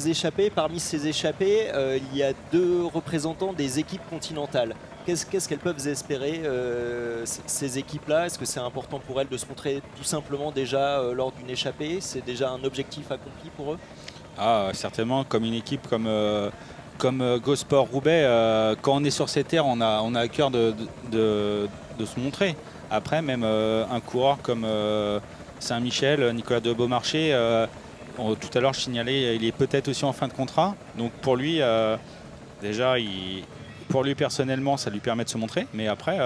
les échappés. Parmi ces échappés, il y a 2 représentants des équipes continentales. Qu'est-ce qu'elles peuvent espérer, ces équipes-là? Est-ce que c'est important pour elles de se montrer tout simplement déjà lors d'une échappée? C'est déjà un objectif accompli pour eux? Ah, certainement, comme une équipe comme Go Sport Roubaix, quand on est sur ces terres, on a à cœur de se montrer. Après, même un coureur comme Saint-Michel, Nicolas de Beaumarchais, tout à l'heure je signalais, il est peut-être aussi en fin de contrat. Donc pour lui, déjà, pour lui personnellement, ça lui permet de se montrer. Mais après,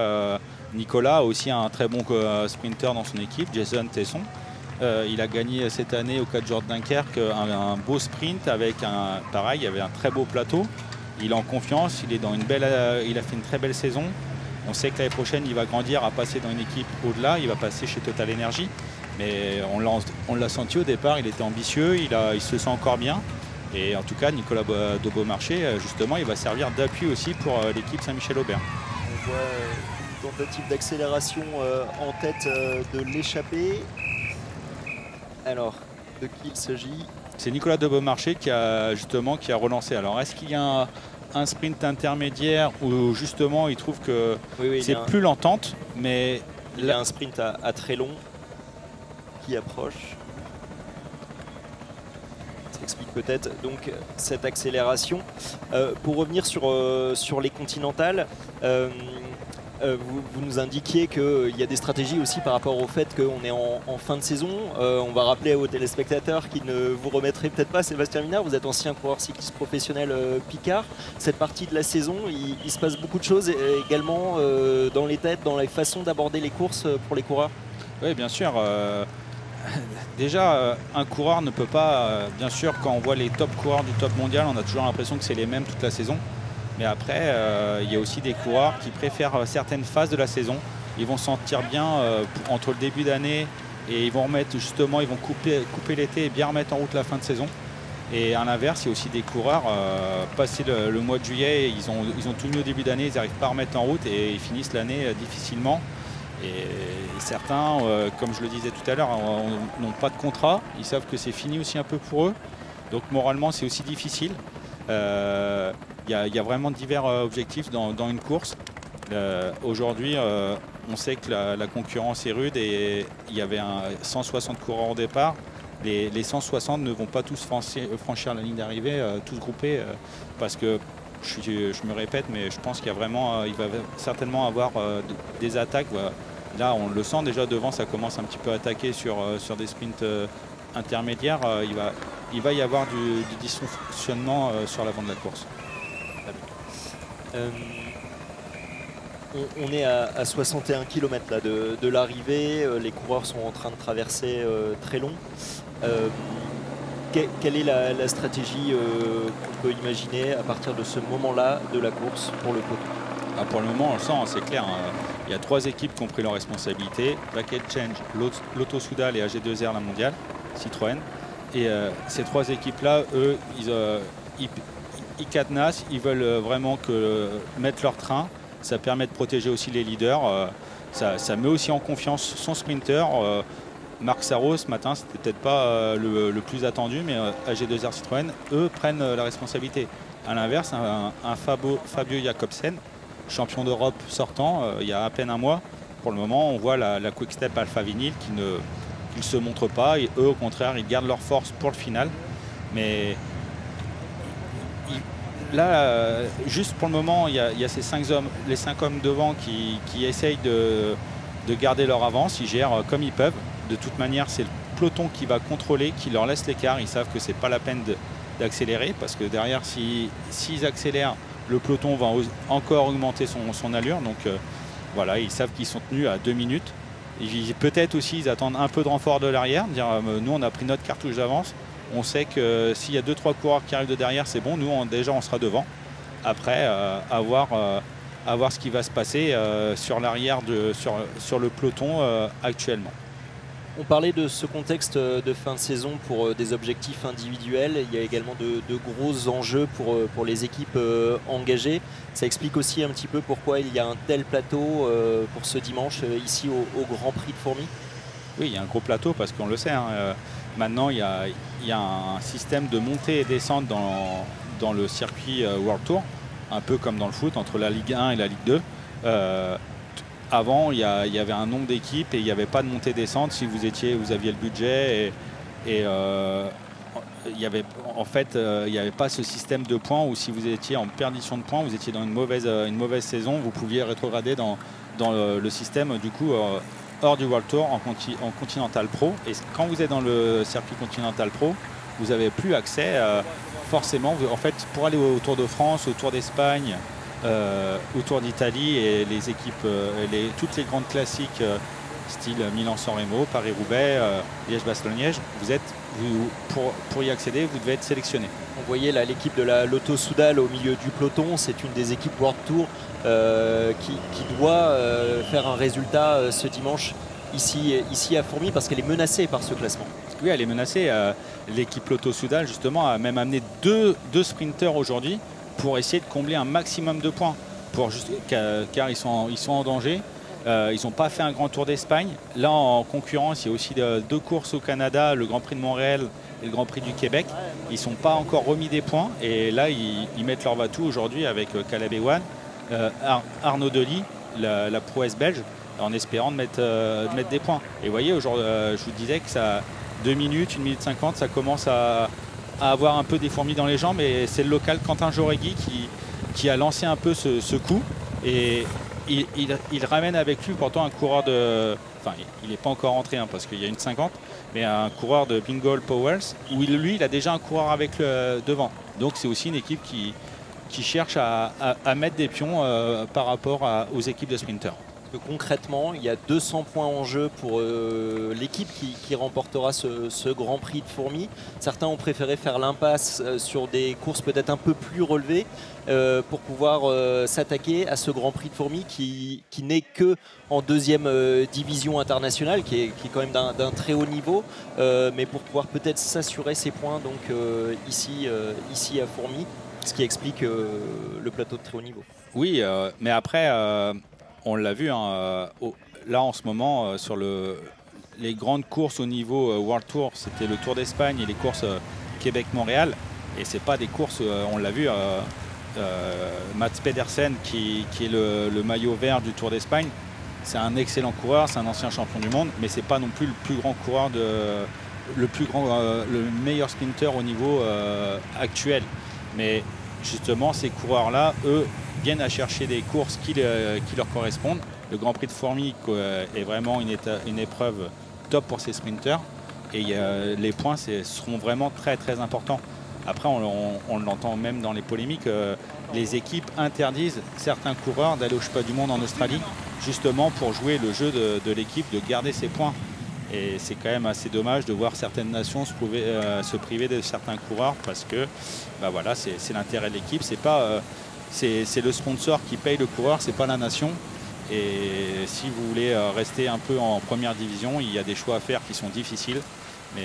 Nicolas a aussi un très bon sprinter dans son équipe, Jason Tesson. Il a gagné cette année au 4 jours de Dunkerque un beau sprint avec pareil, il y avait un très beau plateau. Il est en confiance, il a fait une très belle saison. On sait que l'année prochaine, il va grandir à passer dans une équipe au-delà. Il va passer chez Total Energy. Mais on l'a senti au départ, il était ambitieux, il se sent encore bien. Et en tout cas, Nicolas de Beaumarchais, justement, il va servir d'appui aussi pour l'équipe Saint-Michel-Aubert. On voit une tentative d'accélération en tête de l'échappée. Alors, de qui il s'agit? C'est Nicolas de Beaumarchais qui a relancé. Alors, est-ce qu'il y a un sprint intermédiaire où justement il trouve que c'est plus l'entente, mais il y a un sprint à très long qui approche. Ça explique peut-être donc cette accélération. Pour revenir sur les continentales, vous nous indiquiez qu'il y a des stratégies aussi par rapport au fait qu'on est en fin de saison. On va rappeler aux téléspectateurs qui ne vous remettraient peut-être pas, Sébastien Minard, vous êtes ancien coureur cycliste professionnel Picard. Cette partie de la saison, il se passe beaucoup de choses également dans les têtes, dans les façons d'aborder les courses pour les coureurs. Oui, bien sûr. Déjà, un coureur ne peut pas, bien sûr, quand on voit les top coureurs du top mondial, on a toujours l'impression que c'est les mêmes toute la saison. Mais après, il y a aussi des coureurs qui préfèrent certaines phases de la saison. Ils vont se sentir bien entre le début d'année et ils vont couper l'été et bien remettre en route la fin de saison. Et à l'inverse, il y a aussi des coureurs, passé le mois de juillet, ils ont tout mis au début d'année, ils n'arrivent pas à remettre en route et ils finissent l'année difficilement. Et certains, comme je le disais tout à l'heure, n'ont pas de contrat. Ils savent que c'est fini aussi un peu pour eux. Donc moralement, c'est aussi difficile. Il y a vraiment divers objectifs dans une course. Aujourd'hui, on sait que la concurrence est rude et il y avait 160 coureurs au départ. Les 160 ne vont pas tous franchir la ligne d'arrivée, tous groupés, parce que je me répète, mais je pense qu'il va certainement avoir des attaques. Là, on le sent déjà devant, ça commence un petit peu à attaquer sur des sprints intermédiaires. Il va y avoir du dysfonctionnement sur l'avant de la course. On est à 61 km là, de l'arrivée. Les coureurs sont en train de traverser très long. Quelle est la stratégie qu'on peut imaginer à partir de ce moment-là de la course pour le peloton? Pour le moment, on le sent, c'est clair. Il y a 3 équipes qui ont pris leurs responsabilités. Packet Change, Lotto Soudal et AG2R, la mondiale, Citroën. Et ces 3 équipes-là, eux, ils cadenassent, ils veulent vraiment mettre leur train. Ça permet de protéger aussi les leaders. Ça met aussi en confiance son sprinter. Marc Sarro, ce matin, c'était peut-être pas le plus attendu, mais AG2R Citroën, eux, prennent la responsabilité. À l'inverse, un Fabio Jacobsen, champion d'Europe sortant, il y a à peine un mois. Pour le moment, on voit la Quick Step Alpha Vinyl qui ne se montre pas. Et eux, au contraire, ils gardent leur force pour le final. Mais là, juste pour le moment, il y a ces 5 hommes, les 5 hommes devant qui essayent de garder leur avance. Ils gèrent comme ils peuvent. De toute manière, c'est le peloton qui va contrôler, qui leur laisse l'écart. Ils savent que c'est pas la peine d'accélérer parce que derrière, s'ils accélèrent, le peloton va encore augmenter son allure. Donc voilà, ils savent qu'ils sont tenus à 2 minutes. Peut-être aussi, ils attendent un peu de renfort de l'arrière. Dire nous, on a pris notre cartouche d'avance. On sait que s'il y a 2-3 coureurs qui arrivent de derrière, c'est bon. Nous, déjà, on sera devant. Après, à voir ce qui va se passer sur l'arrière, sur le peloton actuellement. On parlait de ce contexte de fin de saison pour des objectifs individuels. Il y a également de gros enjeux pour les équipes engagées. Ça explique aussi un petit peu pourquoi il y a un tel plateau pour ce dimanche ici au Grand Prix de Fourmies. Oui, il y a un gros plateau parce qu'on le sait. Maintenant, il y a un système de montée et descente dans le circuit World Tour, un peu comme dans le foot, entre la Ligue 1 et la Ligue 2. Avant, il y avait un nombre d'équipes et il n'y avait pas de montée-descente si vous aviez le budget. Il n'y avait pas ce système de points où si vous étiez en perdition de points, vous étiez dans une mauvaise saison, vous pouviez rétrograder dans le système du coup hors du World Tour en Continental Pro. Et quand vous êtes dans le circuit Continental Pro, vous n'avez plus accès forcément. En fait, pour aller au Tour de France, au Tour d'Espagne, au Tour d'Italie et les équipes, toutes les grandes classiques style Milan-San Remo, Paris-Roubaix, Liège-Bastogne-Liège, pour y accéder, vous devez être sélectionné. On voyait là l'équipe de la Lotto Soudal au milieu du peloton, c'est une des équipes World Tour qui doit faire un résultat ce dimanche ici à Fourmies parce qu'elle est menacée par ce classement. Oui, elle est menacée. L'équipe Lotto Soudal justement a même amené deux sprinteurs aujourd'hui pour essayer de combler un maximum de points, car ils sont en danger. Ils n'ont pas fait un grand Tour d'Espagne. Là, en concurrence, il y a aussi deux courses au Canada, le Grand Prix de Montréal et le Grand Prix du Québec. Ils ne sont pas encore remis des points. Et là, ils mettent leur va-tout aujourd'hui avec Caleb Ewan, Arnaud Delis, la prouesse belge, en espérant de mettre des points. Et vous voyez, aujourd'hui, je vous disais que ça 2 minutes, 1 minute 50, ça commence à avoir un peu des fourmis dans les jambes. Et c'est le local Quentin Jauregui qui a lancé un peu ce coup. Et il ramène avec lui pourtant un coureur de... Enfin, il n'est pas encore entré parce qu'il y a une 50, mais un coureur de Bingold Powers, où lui, il a déjà un coureur avec devant. Donc c'est aussi une équipe qui cherche à mettre des pions par rapport aux équipes de sprinters. Concrètement, il y a 200 points en jeu pour l'équipe qui remportera ce Grand Prix de Fourmies. Certains ont préféré faire l'impasse sur des courses peut-être un peu plus relevées pour pouvoir s'attaquer à ce Grand Prix de Fourmies qui n'est que en deuxième division internationale, qui est quand même d'un très haut niveau, mais pour pouvoir peut-être s'assurer ses points donc, ici à Fourmies, ce qui explique le plateau de très haut niveau. Oui, mais après... on l'a vu là en ce moment sur les grandes courses au niveau World Tour, c'était le Tour d'Espagne et les courses Québec-Montréal. Et c'est pas des courses, on l'a vu, Mats Pedersen qui est le maillot vert du Tour d'Espagne. C'est un excellent coureur, c'est un ancien champion du monde, mais c'est pas non plus le plus grand coureur le meilleur sprinter au niveau actuel. Mais justement, ces coureurs-là, eux, viennent à chercher des courses qui leur correspondent. Le Grand Prix de Fourmies est vraiment une épreuve top pour ces sprinters. Et les points seront vraiment très très importants. Après, on l'entend même dans les polémiques, les équipes interdisent certains coureurs d'aller au Championnat du Monde en Australie, justement pour jouer le jeu de l'équipe, de garder ses points. Et c'est quand même assez dommage de voir certaines nations se priver de certains coureurs parce que voilà, c'est l'intérêt de l'équipe. C'est le sponsor qui paye le coureur, c'est pas la nation. Et si vous voulez rester un peu en première division, il y a des choix à faire qui sont difficiles. Mais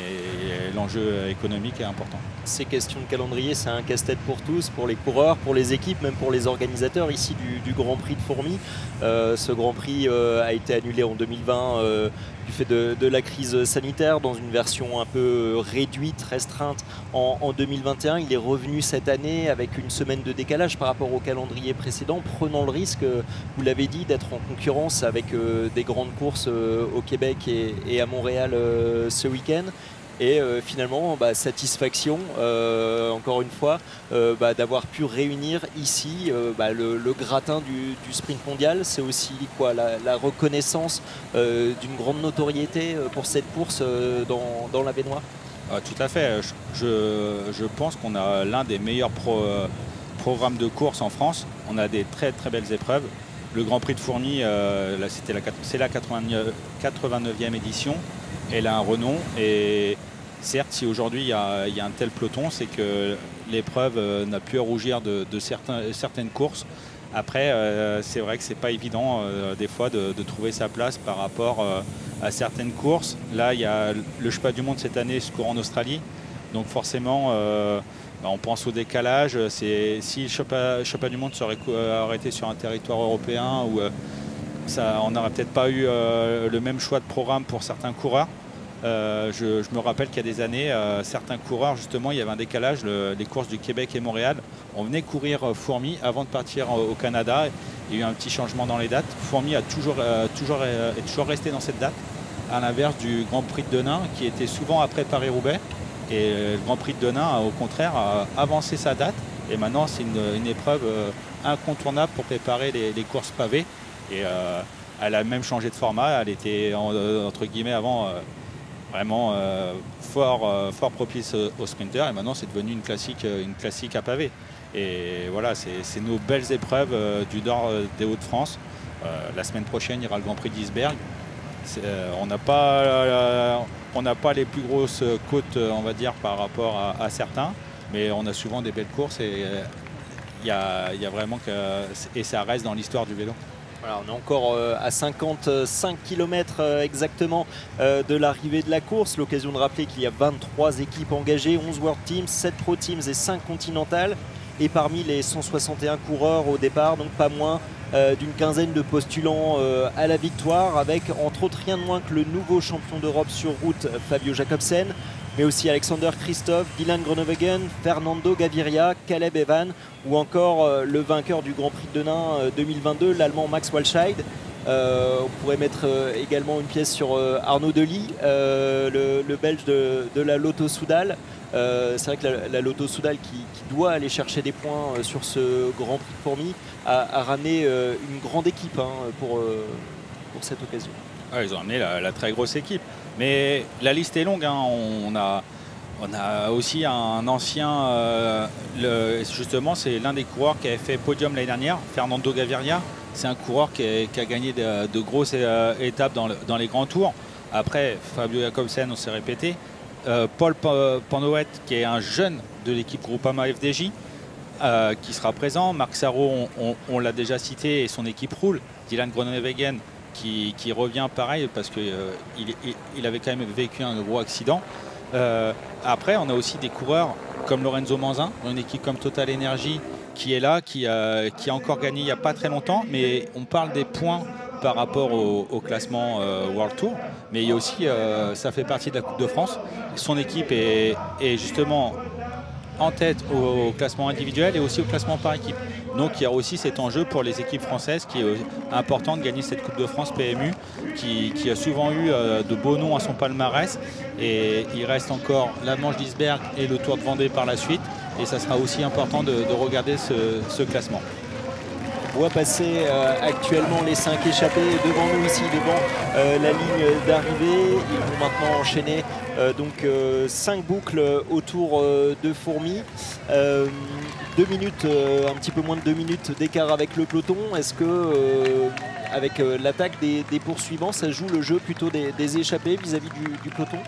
l'enjeu économique est important. Ces questions de calendrier, c'est un casse-tête pour tous, pour les coureurs, pour les équipes, même pour les organisateurs ici du Grand Prix de Fourmies. Ce Grand Prix a été annulé en 2020 du fait de la crise sanitaire dans une version un peu réduite, restreinte en 2021. Il est revenu cette année avec une semaine de décalage par rapport au calendrier précédent, prenant le risque, vous l'avez dit, d'être en concurrence avec des grandes courses au Québec et à Montréal ce week-end. Et finalement, satisfaction, encore une fois, d'avoir pu réunir ici le gratin du sprint mondial. C'est aussi quoi, la reconnaissance d'une grande notoriété pour cette course dans la baignoire. Tout à fait. Je pense qu'on a l'un des meilleurs programmes de course en France. On a des très très belles épreuves. Le Grand Prix de Fourmies, c'est la 89e édition. Elle a un renom et certes, si aujourd'hui il y a un tel peloton, c'est que l'épreuve n'a plus à rougir de certaines courses. Après, c'est vrai que c'est pas évident des fois de trouver sa place par rapport à certaines courses. Là, il y a le Championnat du Monde cette année se court en Australie, donc forcément, on pense au décalage. Si le Championnat du Monde aurait été sur un territoire européen, on n'aurait peut-être pas eu le même choix de programme pour certains coureurs. Je me rappelle qu'il y a des années, certains coureurs, justement, il y avait un décalage. Les courses du Québec et Montréal, on venait courir Fourmi avant de partir au Canada. Il y a eu un petit changement dans les dates. Fourmi est toujours resté dans cette date, à l'inverse du Grand Prix de Denain, qui était souvent après Paris-Roubaix. Et le Grand Prix de Denain, au contraire, a avancé sa date. Et maintenant, c'est une épreuve incontournable pour préparer les courses pavées. Et elle a même changé de format. Elle était, entre guillemets, avant vraiment fort propice aux sprinters. Et maintenant, c'est devenu une classique à pavé. Et voilà, c'est nos belles épreuves du nord des Hauts-de-France. La semaine prochaine, il y aura le Grand Prix d'Isberg. On n'a pas les plus grosses côtes, on va dire, par rapport à certains. Mais on a souvent des belles courses et il y a vraiment et ça reste dans l'histoire du vélo. Voilà, on est encore à 55 km exactement de l'arrivée de la course. L'occasion de rappeler qu'il y a 23 équipes engagées, 11 World Teams, 7 Pro Teams et 5 Continentales. Et parmi les 161 coureurs au départ, donc pas moins d'une quinzaine de postulants à la victoire, avec entre autres rien de moins que le nouveau champion d'Europe sur route, Fabio Jacobsen, mais aussi Alexander Kristoff, Dylan Groenewegen, Fernando Gaviria, Caleb Evan ou encore le vainqueur du Grand Prix de Denain 2022, l'Allemand Max Walscheid. On pourrait mettre également une pièce sur Arnaud Delis, le Belge de la Lotto Soudal. C'est vrai que la Lotto Soudal qui doit aller chercher des points sur ce Grand Prix de Fourmi a ramené une grande équipe pour cette occasion. Ouais, ils ont amené la très grosse équipe. Mais la liste est longue. On a aussi un ancien, justement, c'est l'un des coureurs qui avait fait podium l'année dernière, Fernando Gaviria. C'est un coureur qui a gagné de grosses étapes dans les grands tours. Après, Fabio Jacobsen, on s'est répété. Paul Panouet, qui est un jeune de l'équipe Groupama FDJ, qui sera présent. Marc Sarrault, on l'a déjà cité, et son équipe roule. Dylan Groenewegen, qui revient pareil, parce qu'il avait quand même vécu un gros accident. Après, on a aussi des coureurs comme Lorenzo Manzin, dans une équipe comme Total Energy, qui est là, qui a encore gagné il n'y a pas très longtemps. Mais on parle des points par rapport au classement World Tour, mais il y a aussi, ça fait partie de la Coupe de France. Son équipe est justement en tête au classement individuel et aussi au classement par équipe. Donc il y a aussi cet enjeu pour les équipes françaises qui est important de gagner cette Coupe de France PMU, qui a souvent eu de beaux noms à son palmarès. Et il reste encore la Manche d'Isberg et le Tour de Vendée par la suite. Et ça sera aussi important de regarder ce classement. On voit passer actuellement les 5 échappés devant nous ici, devant la ligne d'arrivée. Ils vont maintenant enchaîner 5 boucles autour de Fourmi. 2 minutes, un petit peu moins de 2 minutes d'écart avec le peloton. Est-ce que avec l'attaque des poursuivants, ça joue le jeu plutôt des échappés vis-à-vis du peloton?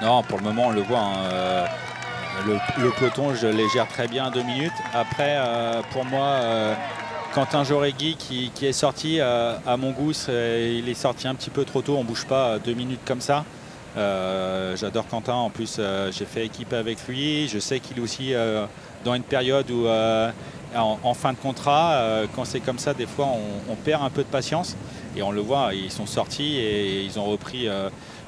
Non, pour le moment on le voit. Le peloton, je les gère très bien à 2 minutes. Après, pour moi, Quentin Jauregui qui est sorti, à mon goût, il est sorti un petit peu trop tôt. On ne bouge pas 2 minutes comme ça. J'adore Quentin. En plus, j'ai fait équipe avec lui. Je sais qu'il est aussi dans une période où, en fin de contrat, quand c'est comme ça, des fois, on perd un peu de patience. Et on le voit, ils sont sortis et ils ont repris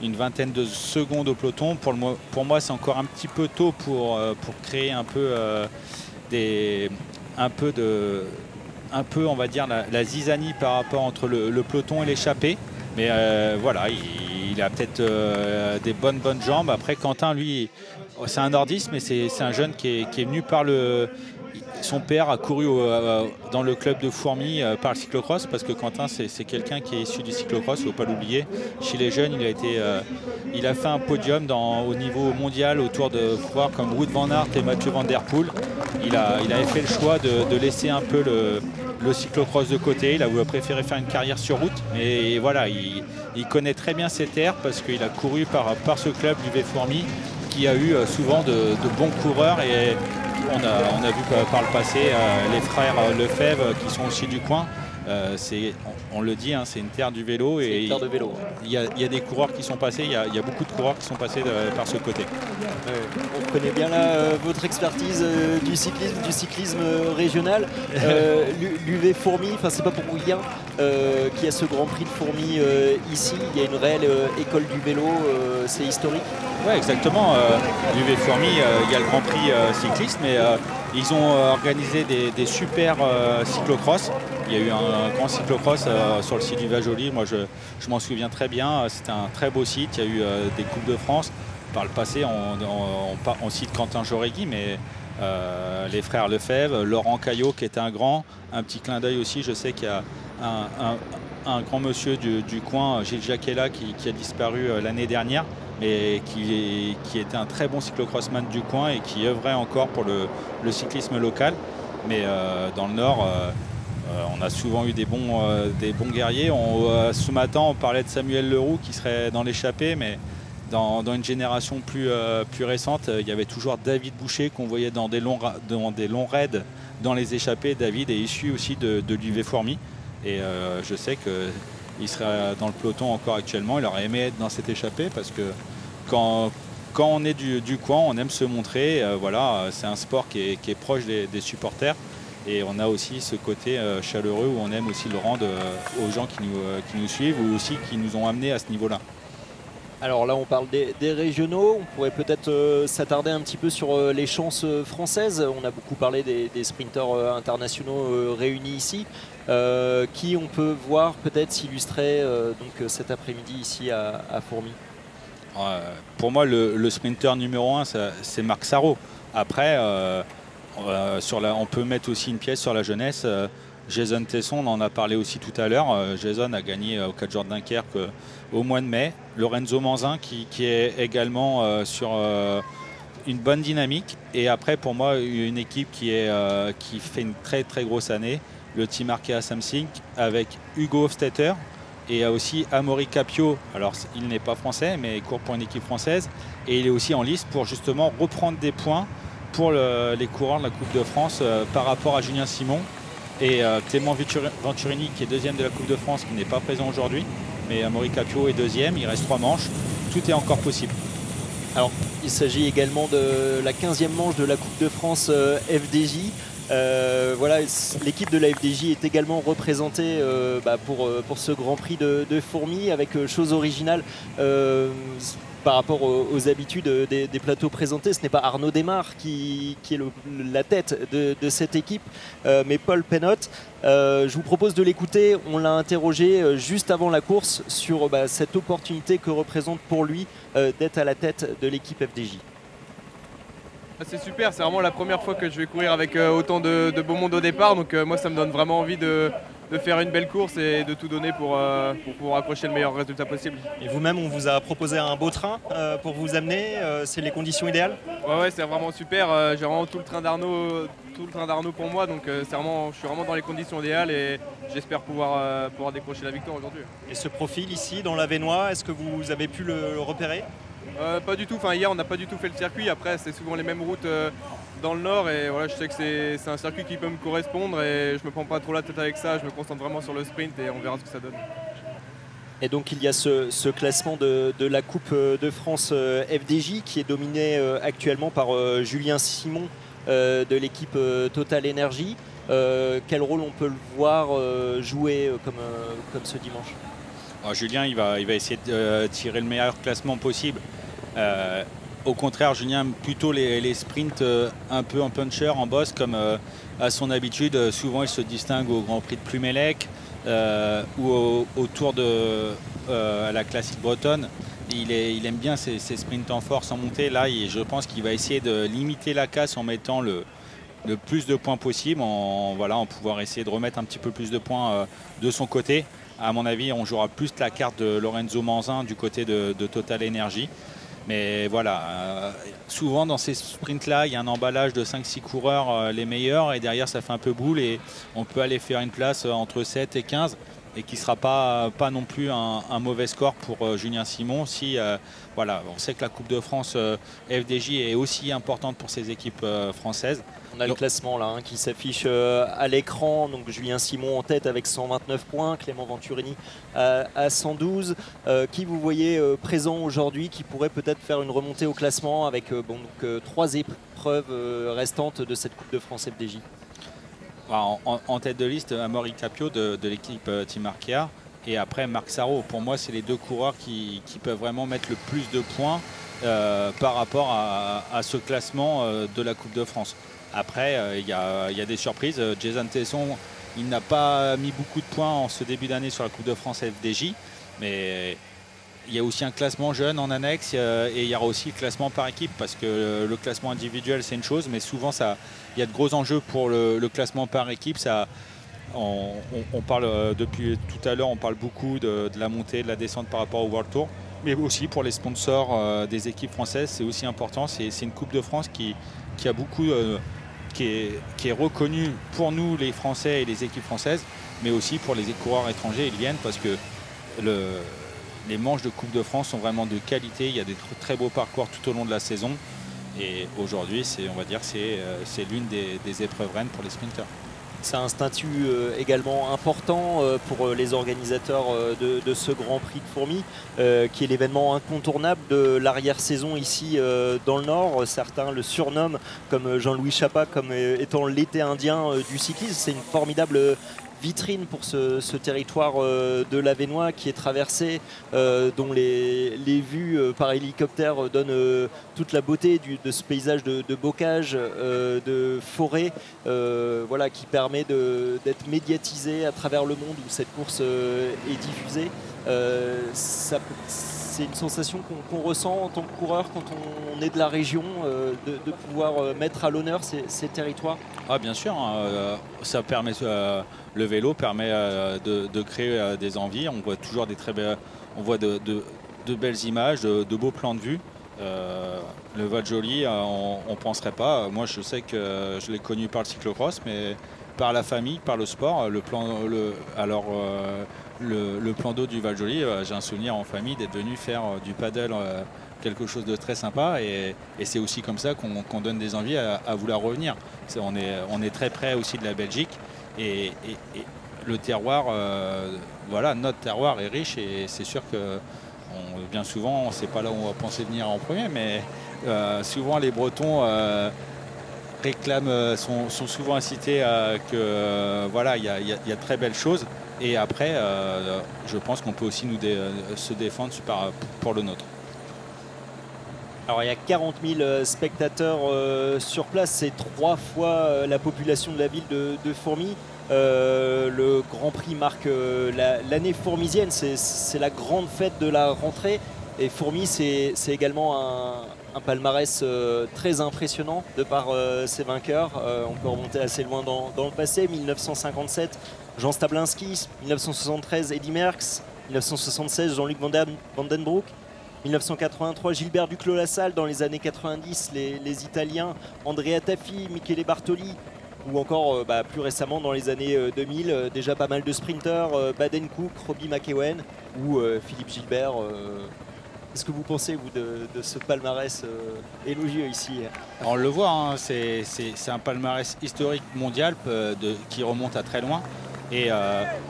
une vingtaine de secondes au peloton. Pour moi, c'est encore un petit peu tôt pour créer un peu on va dire, la zizanie par rapport entre le peloton et l'échappée. Mais voilà, il a peut-être des bonnes jambes. Après, Quentin, lui, c'est un nordiste, mais c'est un jeune qui est venu par son père a couru dans le club de Fourmi par le cyclocross, parce que Quentin, c'est quelqu'un qui est issu du cyclocross, il ne faut pas l'oublier. Chez les jeunes, il a fait un podium au niveau mondial autour de coureurs comme Wout van Aert et Mathieu Van Der Poel. Il avait fait le choix de laisser un peu le cyclocross de côté. Il a préféré faire une carrière sur route. Mais voilà, il connaît très bien ces terres parce qu'il a couru par ce club du Fourmi qui a eu souvent de bons coureurs. Et on a vu par le passé les frères Lefebvre qui sont aussi du coin. On le dit, hein, c'est une terre du vélo. Et une terre de vélo. Il y a des coureurs qui sont passés, il y a beaucoup de coureurs qui sont passés par ce côté. On connaît bien là votre expertise du cyclisme régional. L'UV Fourmi, c'est pas pour rien qu'il y a ce Grand Prix de Fourmi ici. Il y a une réelle école du vélo, c'est historique. Oui, exactement. L'UV Fourmi, il y a le Grand Prix cycliste, mais ils ont organisé des super cyclocross. Il y a eu un grand cyclocross sur le site du Vajoli. Moi, je m'en souviens très bien. C'était un très beau site. Il y a eu des Coupes de France. Par le passé, on cite Quentin Jaurégui, mais les frères Lefebvre, Laurent Caillot qui était un grand. Un petit clin d'œil aussi, je sais qu'il y a un grand monsieur du coin, Gilles Jacquella, qui a disparu l'année dernière, mais qui était un très bon cyclocrossman du coin et qui œuvrait encore pour le cyclisme local. Mais dans le Nord, on a souvent eu des bons guerriers. Ce matin, on parlait de Samuel Leroux qui serait dans l'échappée, mais dans une génération plus récente, il y avait toujours David Boucher qu'on voyait dans des longs raids dans les échappées. David est issu aussi de l'UV Fourmi et je sais qu'il serait dans le peloton encore actuellement. Il aurait aimé être dans cette échappée parce que quand on est du coin, on aime se montrer. Voilà, c'est un sport qui est proche des supporters. Et on a aussi ce côté chaleureux où on aime aussi le rendre aux gens qui nous suivent ou aussi qui nous ont amenés à ce niveau-là. Alors là, on parle des régionaux. On pourrait peut-être s'attarder un petit peu sur les chances françaises. On a beaucoup parlé des sprinteurs internationaux réunis ici. Qui on peut voir peut-être s'illustrer donc cet après-midi ici à Fourmi. Pour moi, le sprinter numéro 1, c'est Marc Sarrault. Après, on peut mettre aussi une pièce sur la jeunesse. Jason Tesson, on en a parlé aussi tout à l'heure. Jason a gagné au 4 jours de Dunkerque au mois de mai. Lorenzo Manzin qui est également sur une bonne dynamique. Et après, pour moi, une équipe qui fait une très très grosse année. Le Team Arkea Samsic avec Hugo Hofstetter et aussi Amaury Capio. Alors, il n'est pas français, mais il court pour une équipe française. Et il est aussi en lice pour justement reprendre des points pour les coureurs de la Coupe de France par rapport à Julien Simon et Clément Venturini qui est deuxième de la Coupe de France, qui n'est pas présent aujourd'hui, mais Amaury Capio est deuxième. Il reste 3 manches, tout est encore possible. Alors il s'agit également de la 15e manche de la Coupe de France FDJ. Voilà, l'équipe de la FDJ est également représentée pour ce Grand Prix de Fourmi avec chose originale. Par rapport aux habitudes des plateaux présentés, ce n'est pas Arnaud Desmar qui est la tête de cette équipe, mais Paul Pénotte. Je vous propose de l'écouter. On l'a interrogé juste avant la course sur cette opportunité que représente pour lui d'être à la tête de l'équipe FDJ. C'est super, c'est vraiment la première fois que je vais courir avec autant de beau monde au départ, donc moi ça me donne vraiment envie de faire une belle course et de tout donner pour pouvoir accrocher le meilleur résultat possible. Et vous-même, on vous a proposé un beau train pour vous amener, c'est les conditions idéales? Ouais, c'est vraiment super, j'ai vraiment tout le train d'Arnaud pour moi, donc je suis vraiment dans les conditions idéales et j'espère pouvoir décrocher la victoire aujourd'hui. Et ce profil ici, dans l'Avesnois, est-ce que vous avez pu le repérer? Pas du tout, hier on n'a pas du tout fait le circuit, après c'est souvent les mêmes routes dans le nord et voilà, je sais que c'est un circuit qui peut me correspondre et je me prends pas trop la tête avec ça, je me concentre vraiment sur le sprint et on verra ce que ça donne. Et donc il y a ce classement de la Coupe de France FDJ qui est dominé actuellement par Julien Simon de l'équipe Total Energy. Quel rôle on peut le voir jouer comme ce dimanche? Alors, Julien, il va essayer de tirer le meilleur classement possible. Au contraire, Julien aime plutôt les sprints un peu en puncher, en boss, comme à son habitude. Souvent, il se distingue au Grand Prix de Plumelec ou au Tour de la classique bretonne. Il aime bien ces sprints en force, en montée. Là, je pense qu'il va essayer de limiter la casse en mettant le plus de points possible, en pouvoir essayer de remettre un petit peu plus de points de son côté. À mon avis, on jouera plus la carte de Lorenzo Manzin du côté de Total Energy. Mais voilà, souvent dans ces sprints-là, il y a un emballage de 5-6 coureurs les meilleurs et derrière ça fait un peu boule et on peut aller faire une place entre 7 et 15. et qui ne sera pas non plus un mauvais score pour Julien Simon. Si, voilà, on sait que la Coupe de France FDJ est aussi importante pour ces équipes françaises. On a le classement là qui s'affiche à l'écran. Donc Julien Simon en tête avec 129 points, Clément Venturini à 112. Qui vous voyez présent aujourd'hui, qui pourrait peut-être faire une remontée au classement avec 3 épreuves restantes de cette Coupe de France FDJ? En tête de liste, Amaury Capio de l'équipe Team Arkea, et après Marc Sarrault. Pour moi, c'est les deux coureurs qui peuvent vraiment mettre le plus de points par rapport à ce classement de la Coupe de France. Après, il y a des surprises. Jason Tesson, il n'a pas mis beaucoup de points en ce début d'année sur la Coupe de France FDJ, mais il y a aussi un classement jeune en annexe et il y aura aussi le classement par équipe, parce que le classement individuel c'est une chose, mais souvent il y a de gros enjeux pour le classement par équipe. On parle depuis tout à l'heure, on parle beaucoup de la montée, de la descente par rapport au World Tour, mais aussi pour les sponsors des équipes françaises, c'est aussi important. C'est une Coupe de France qui a beaucoup, qui est reconnue pour nous les Français et les équipes françaises, mais aussi pour les coureurs étrangers. Ils viennent parce que les manches de Coupe de France sont vraiment de qualité. Il y a des très beaux parcours tout au long de la saison. Et aujourd'hui, on va dire, c'est l'une des épreuves reines pour les sprinteurs. C'est un statut également important pour les organisateurs de ce Grand Prix de Fourmies, qui est l'événement incontournable de l'arrière-saison ici dans le Nord. Certains le surnomment, comme Jean-Louis Chapa, comme étant l'été indien du cyclisme. C'est une formidable vitrine pour ce territoire de l'Avesnois qui est traversé, dont les vues par hélicoptère donnent toute la beauté de ce paysage de bocage, de forêt, voilà, qui permet d'être médiatisé à travers le monde où cette course est diffusée. C'est une sensation qu'on ressent en tant que coureur quand on est de la région, de pouvoir mettre à l'honneur ces territoires. Ah, bien sûr, hein, ça permet, le vélo permet de créer des envies. On voit toujours on voit de belles images, de beaux plans de vue. Le Val-Joli, on ne penserait pas. Moi, je sais que je l'ai connu par le cyclocross, mais par la famille, par le sport. Le plan d'eau du Val-Joli, j'ai un souvenir en famille d'être venu faire du paddle, quelque chose de très sympa, et c'est aussi comme ça qu'on donne des envies à vouloir revenir. On est très près aussi de la Belgique, et le terroir, voilà, notre terroir est riche, et c'est sûr que bien souvent, c'est pas là où on va penser venir en premier, mais souvent les Bretons sont souvent incités à que voilà, il y a de très belles choses. Et après, je pense qu'on peut aussi se défendre pour le nôtre. Alors il y a 40 000 spectateurs sur place, c'est 3 fois la population de la ville de Fourmies. Le Grand Prix marque l'année fourmisienne, c'est la grande fête de la rentrée. Et Fourmies, c'est également un palmarès très impressionnant de par ses vainqueurs. On peut remonter assez loin dans le passé. 1957, Jean Stablinski. 1973, Eddy Merckx. 1976, Jean-Luc Vandenbroek. 1983, Gilbert Duclos-Lassalle. Dans les années 90, les Italiens Andrea Taffi, Michele Bartoli. Ou encore plus récemment dans les années 2000, déjà pas mal de sprinteurs, Baden Cook, Robbie McEwen ou Philippe Gilbert. Qu'est-ce que vous pensez, vous, de ce palmarès élogieux ici? On le voit, hein, c'est un palmarès historique mondial qui remonte à très loin. Et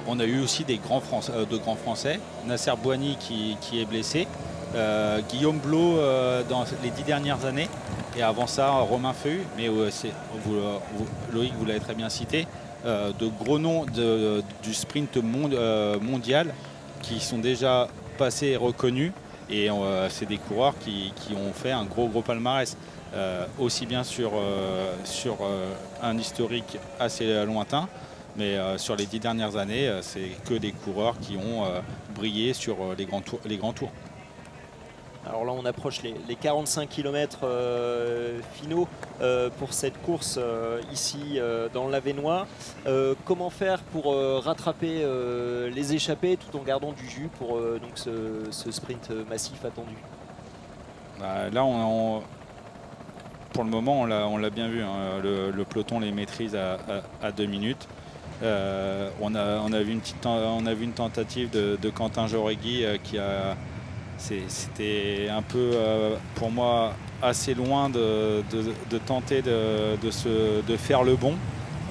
on a eu aussi de grands Français. Nasser Bouhanni qui est blessé. Guillaume Blot dans les 10 dernières années. Et avant ça, Romain Feuillu. Mais Loïc, vous l'avez très bien cité. De gros noms du sprint mondial qui sont déjà passés et reconnus. Et c'est des coureurs qui ont fait un gros palmarès, aussi bien sur un historique assez lointain, mais sur les 10 dernières années, c'est que des coureurs qui ont brillé sur les grands tours. Alors là, on approche les 45 km finaux pour cette course ici dans l'Avesnois. Comment faire pour rattraper les échappées tout en gardant du jus pour donc ce sprint massif attendu? Là, pour le moment, on l'a bien vu. Hein, le peloton les maîtrise à 2 minutes. On a vu une tentative de Quentin Jauregui c'était un peu pour moi assez loin de tenter de faire le bon.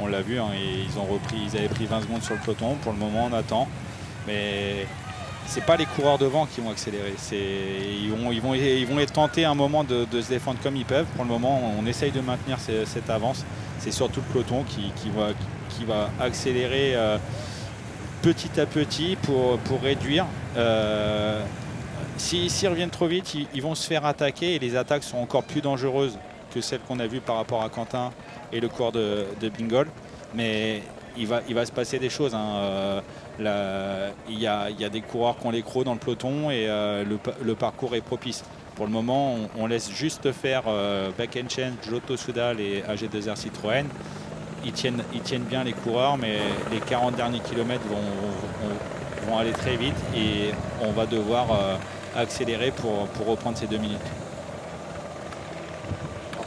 On l'a vu, hein, ils avaient pris 20 secondes sur le peloton. Pour le moment, on attend. Mais c'est pas les coureurs devant qui vont accélérer. Ils vont tenter un moment de se défendre comme ils peuvent. Pour le moment, on essaye de maintenir cette avance. C'est surtout le peloton qui va accélérer petit à petit pour réduire. S'ils reviennent trop vite, ils vont se faire attaquer et les attaques sont encore plus dangereuses que celles qu'on a vues par rapport à Quentin et le coureur de Bingol. Mais il va se passer des choses, hein. Il y a des coureurs qui ont les crocs dans le peloton et le parcours est propice. Pour le moment, on laisse juste faire Back and Change, Lotto Soudal et AG2R Citroën. Ils tiennent bien les coureurs, mais les 40 derniers kilomètres vont aller très vite et on va devoir accélérer pour reprendre ces 2 minutes.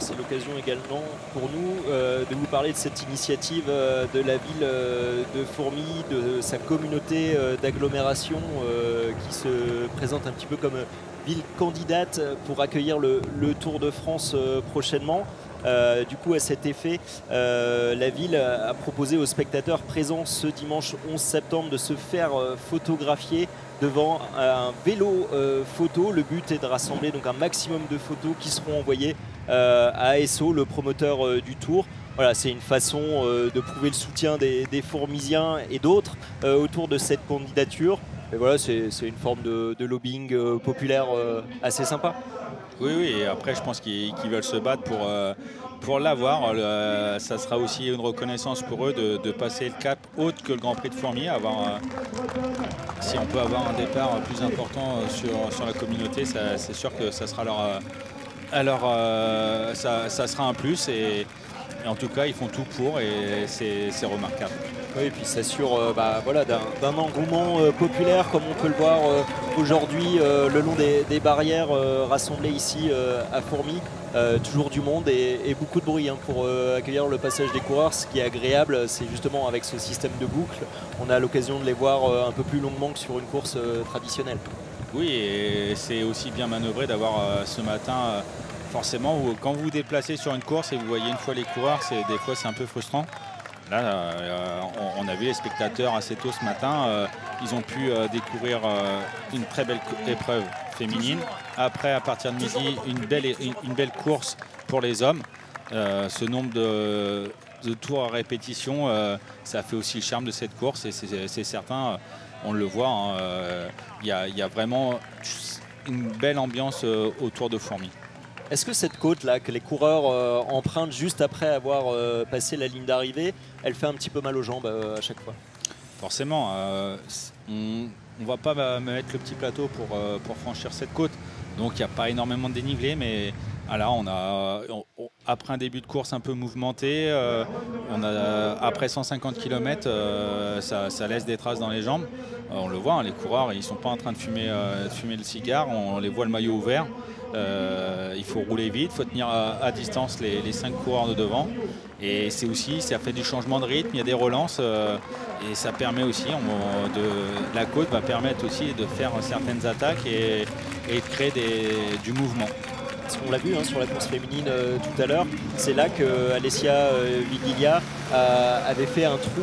C'est l'occasion également pour nous de vous parler de cette initiative de la ville de Fourmies, de sa communauté d'agglomération qui se présente un petit peu comme ville candidate pour accueillir le Tour de France prochainement. Du coup, à cet effet, la ville a proposé aux spectateurs présents ce dimanche 11 septembre de se faire photographier devant un vélo photo. Le but est de rassembler donc un maximum de photos qui seront envoyées à ASO, le promoteur du Tour. Voilà, c'est une façon de prouver le soutien des Fourmisiens et d'autres autour de cette candidature. Et voilà, c'est une forme de lobbying populaire assez sympa. Oui, et après je pense qu'ils veulent se battre pour l'avoir. Ça sera aussi une reconnaissance pour eux de passer le cap autre que le Grand Prix de Fourmies. Si on peut avoir un départ plus important sur la communauté, c'est sûr que ça sera ça sera un plus. Et en tout cas, ils font tout pour et c'est remarquable. Oui, et puis ça assure voilà, d'un engouement populaire comme on peut le voir aujourd'hui le long des barrières rassemblées ici à Fourmies. Toujours du monde et beaucoup de bruit pour accueillir le passage des coureurs. Ce qui est agréable, c'est justement avec ce système de boucle, on a l'occasion de les voir un peu plus longuement que sur une course traditionnelle. Oui, et c'est aussi bien manœuvré d'avoir ce matin... Forcément, quand vous vous déplacez sur une course et vous voyez une fois les coureurs, des fois c'est un peu frustrant. Là, on a vu les spectateurs assez tôt ce matin. Ils ont pu découvrir une très belle épreuve féminine. Après, à partir de midi, une belle course pour les hommes. Ce nombre de tours à répétition, ça fait aussi le charme de cette course. Et c'est certain, on le voit, hein, il y a vraiment une belle ambiance autour de Fourmies. Est-ce que cette côte-là, que les coureurs empruntent juste après avoir passé la ligne d'arrivée, elle fait un petit peu mal aux jambes à chaque fois? Forcément, on ne va pas mettre le petit plateau pour franchir cette côte. Donc il n'y a pas énormément de dénivelé, mais là, après un début de course un peu mouvementé, après 150 km, ça laisse des traces dans les jambes. On le voit, hein, les coureurs, ils ne sont pas en train de fumer le cigare, on les voit le maillot ouvert. Il faut rouler vite, il faut tenir à distance les 5 coureurs de devant. Et c'est aussi, ça fait du changement de rythme, il y a des relances et ça permet aussi, la côte va permettre aussi de faire certaines attaques et de créer du mouvement. On l'a vu sur la course féminine tout à l'heure, c'est là que Alessia Vigiglia avait fait un trou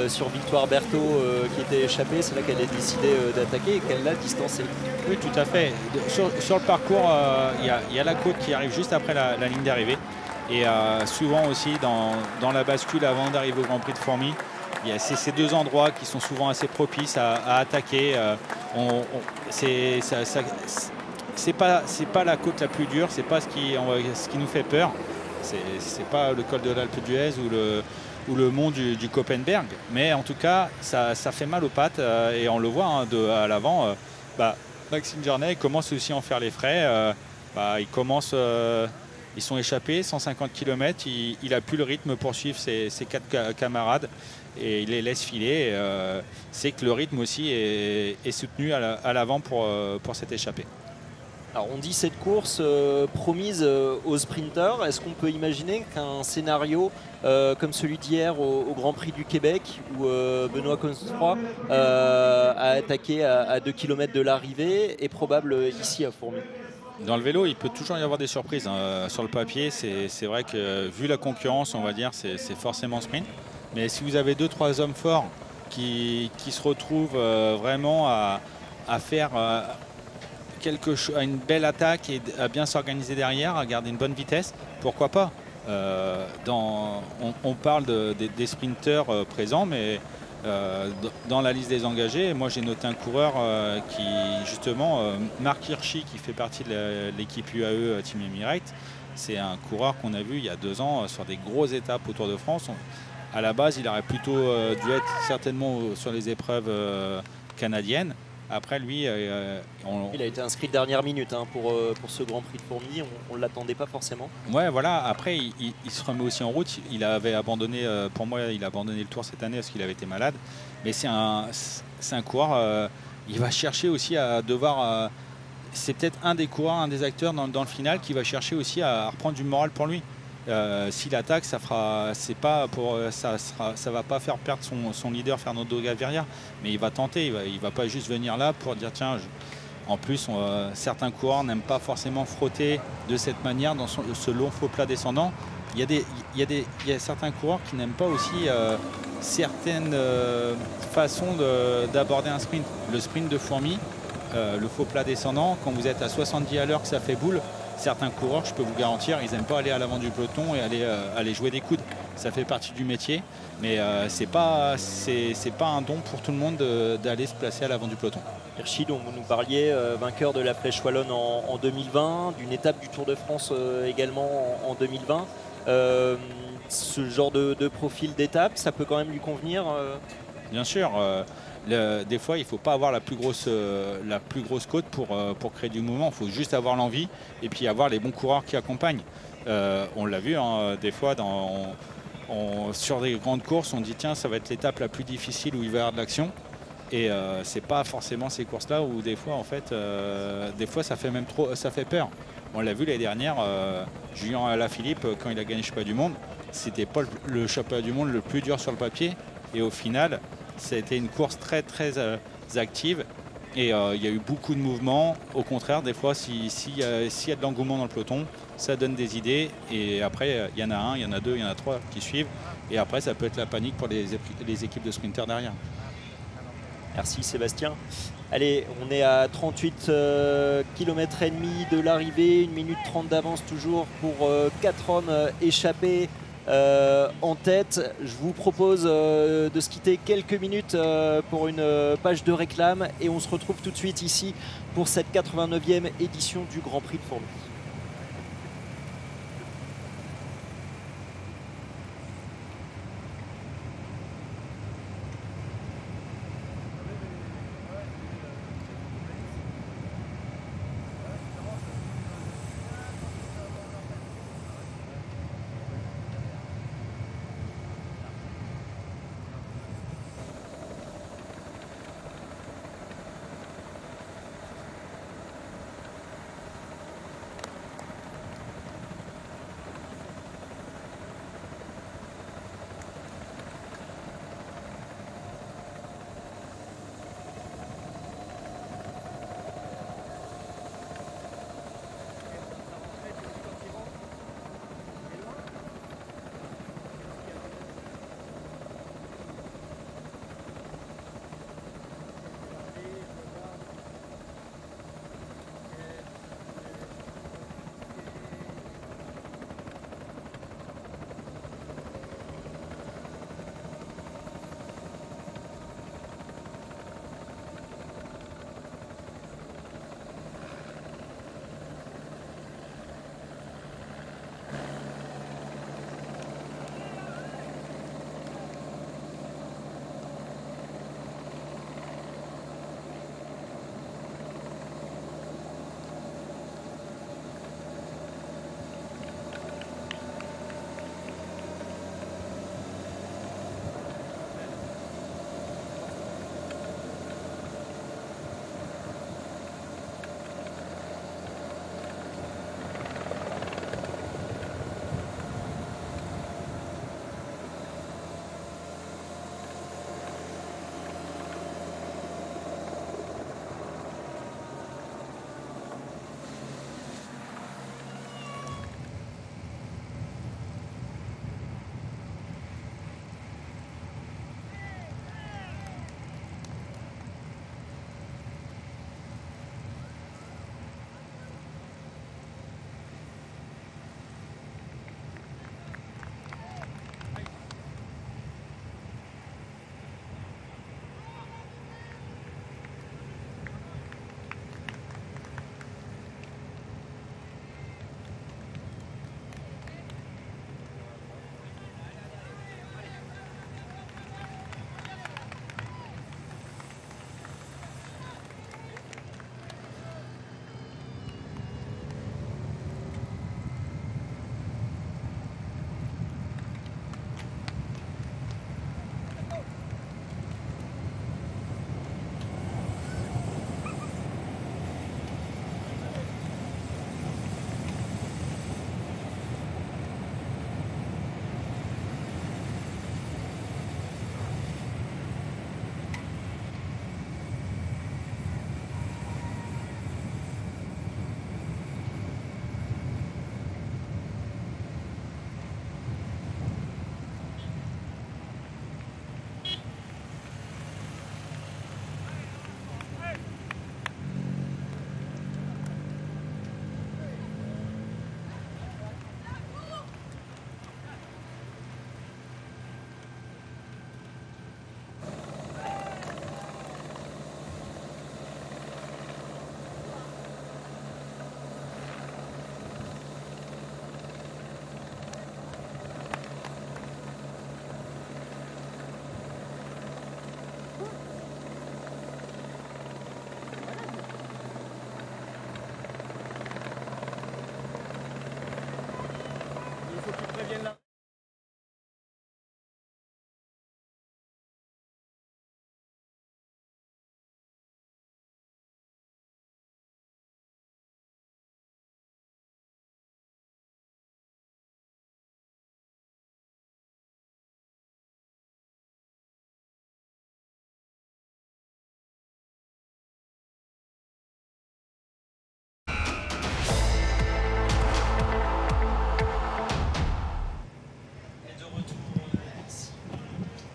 sur Victoire Berthaud qui était échappée. C'est là qu'elle a décidé d'attaquer et qu'elle l'a distancée. Oui, tout à fait. Sur le parcours, il y a la côte qui arrive juste après la ligne d'arrivée. Et souvent aussi dans la bascule avant d'arriver au Grand Prix de Fourmies, il y a ces deux endroits qui sont souvent assez propices à attaquer. C'est pas la côte la plus dure, c'est pas ce qui nous fait peur. C'est pas le col de l'Alpe d'Huez ou le mont du Koppenberg, mais en tout cas ça fait mal aux pattes et on le voit à l'avant. Maxime Jarnet commence aussi à en faire les frais. Ils sont échappés 150 km, il a plus le rythme pour suivre ses 4 camarades et il les laisse filer. C'est que le rythme aussi est soutenu à l'avant pour cette échappée. Alors on dit cette course promise aux sprinteurs. Est-ce qu'on peut imaginer qu'un scénario comme celui d'hier au Grand Prix du Québec où Benoît Cosnefroy a attaqué à 2 km de l'arrivée est probable ici à Fourmies? Dans le vélo, il peut toujours y avoir des surprises. Hein. Sur le papier, c'est vrai que vu la concurrence, on va dire, c'est forcément sprint. Mais si vous avez 2-3 hommes forts qui se retrouvent vraiment à faire une belle attaque et à bien s'organiser derrière, à garder une bonne vitesse, pourquoi pas. On parle des sprinteurs présents, mais dans la liste des engagés, moi j'ai noté un coureur qui justement, Marc Hirschi, qui fait partie de l'équipe UAE Team Emirates. C'est un coureur qu'on a vu il y a 2 ans sur des grosses étapes au Tour de France. À la base, il aurait plutôt dû être certainement sur les épreuves canadiennes. Après, lui, il a été inscrit dernière minute hein, pour ce Grand Prix de Fourmies. On ne l'attendait pas forcément. Ouais, voilà. Après, il se remet aussi en route. Il avait abandonné, pour moi, il a abandonné le Tour cette année parce qu'il avait été malade. Mais c'est un coureur. Il va chercher aussi à devoir. C'est peut-être un des coureurs, un des acteurs dans le final qui va chercher aussi à reprendre du moral pour lui. S'il attaque, ça va pas faire perdre son leader Fernando Gaviria, mais il va tenter, il va pas juste venir là pour dire tiens. En plus, certains coureurs n'aiment pas forcément frotter de cette manière dans ce long faux plat descendant. Il y a certains coureurs qui n'aiment pas aussi certaines façons d'aborder un sprint. Le sprint de Fourmies, le faux plat descendant, quand vous êtes à 70 à l'heure que ça fait boule. Certains coureurs, je peux vous garantir, ils n'aiment pas aller à l'avant du peloton et aller jouer des coudes. Ça fait partie du métier, mais c'est pas un don pour tout le monde d'aller se placer à l'avant du peloton. Hirschi, dont vous nous parliez, vainqueur de la Flèche Wallonne en 2020, d'une étape du Tour de France également en 2020. Ce genre de profil d'étape, ça peut quand même lui convenir Bien sûr. Des fois, il ne faut pas avoir la plus grosse côte pour créer du mouvement. Il faut juste avoir l'envie et puis avoir les bons coureurs qui accompagnent. On l'a vu, hein, des fois, sur des grandes courses, on dit tiens, ça va être l'étape la plus difficile où il va y avoir de l'action. Et c'est pas forcément ces courses-là où des fois, en fait, ça fait même ça fait peur. On l'a vu l'année dernière, Julien Alaphilippe, quand il a gagné le championnat du monde, c'était pas le championnat du monde le plus dur sur le papier. Et au final, ça a été une course très très active et il y a eu beaucoup de mouvements. Au contraire, des fois, s'il y a de l'engouement dans le peloton, ça donne des idées. Et après, il y en a un, il y en a deux, il y en a trois qui suivent. Et après, ça peut être la panique pour les équipes de sprinters derrière. Merci Sébastien. Allez, on est à 38 km et demi de l'arrivée, 1 minute 30 d'avance toujours pour 4 hommes échappés en tête. Je vous propose de se quitter quelques minutes pour une page de réclame et on se retrouve tout de suite ici pour cette 89e édition du Grand Prix de Fourmies.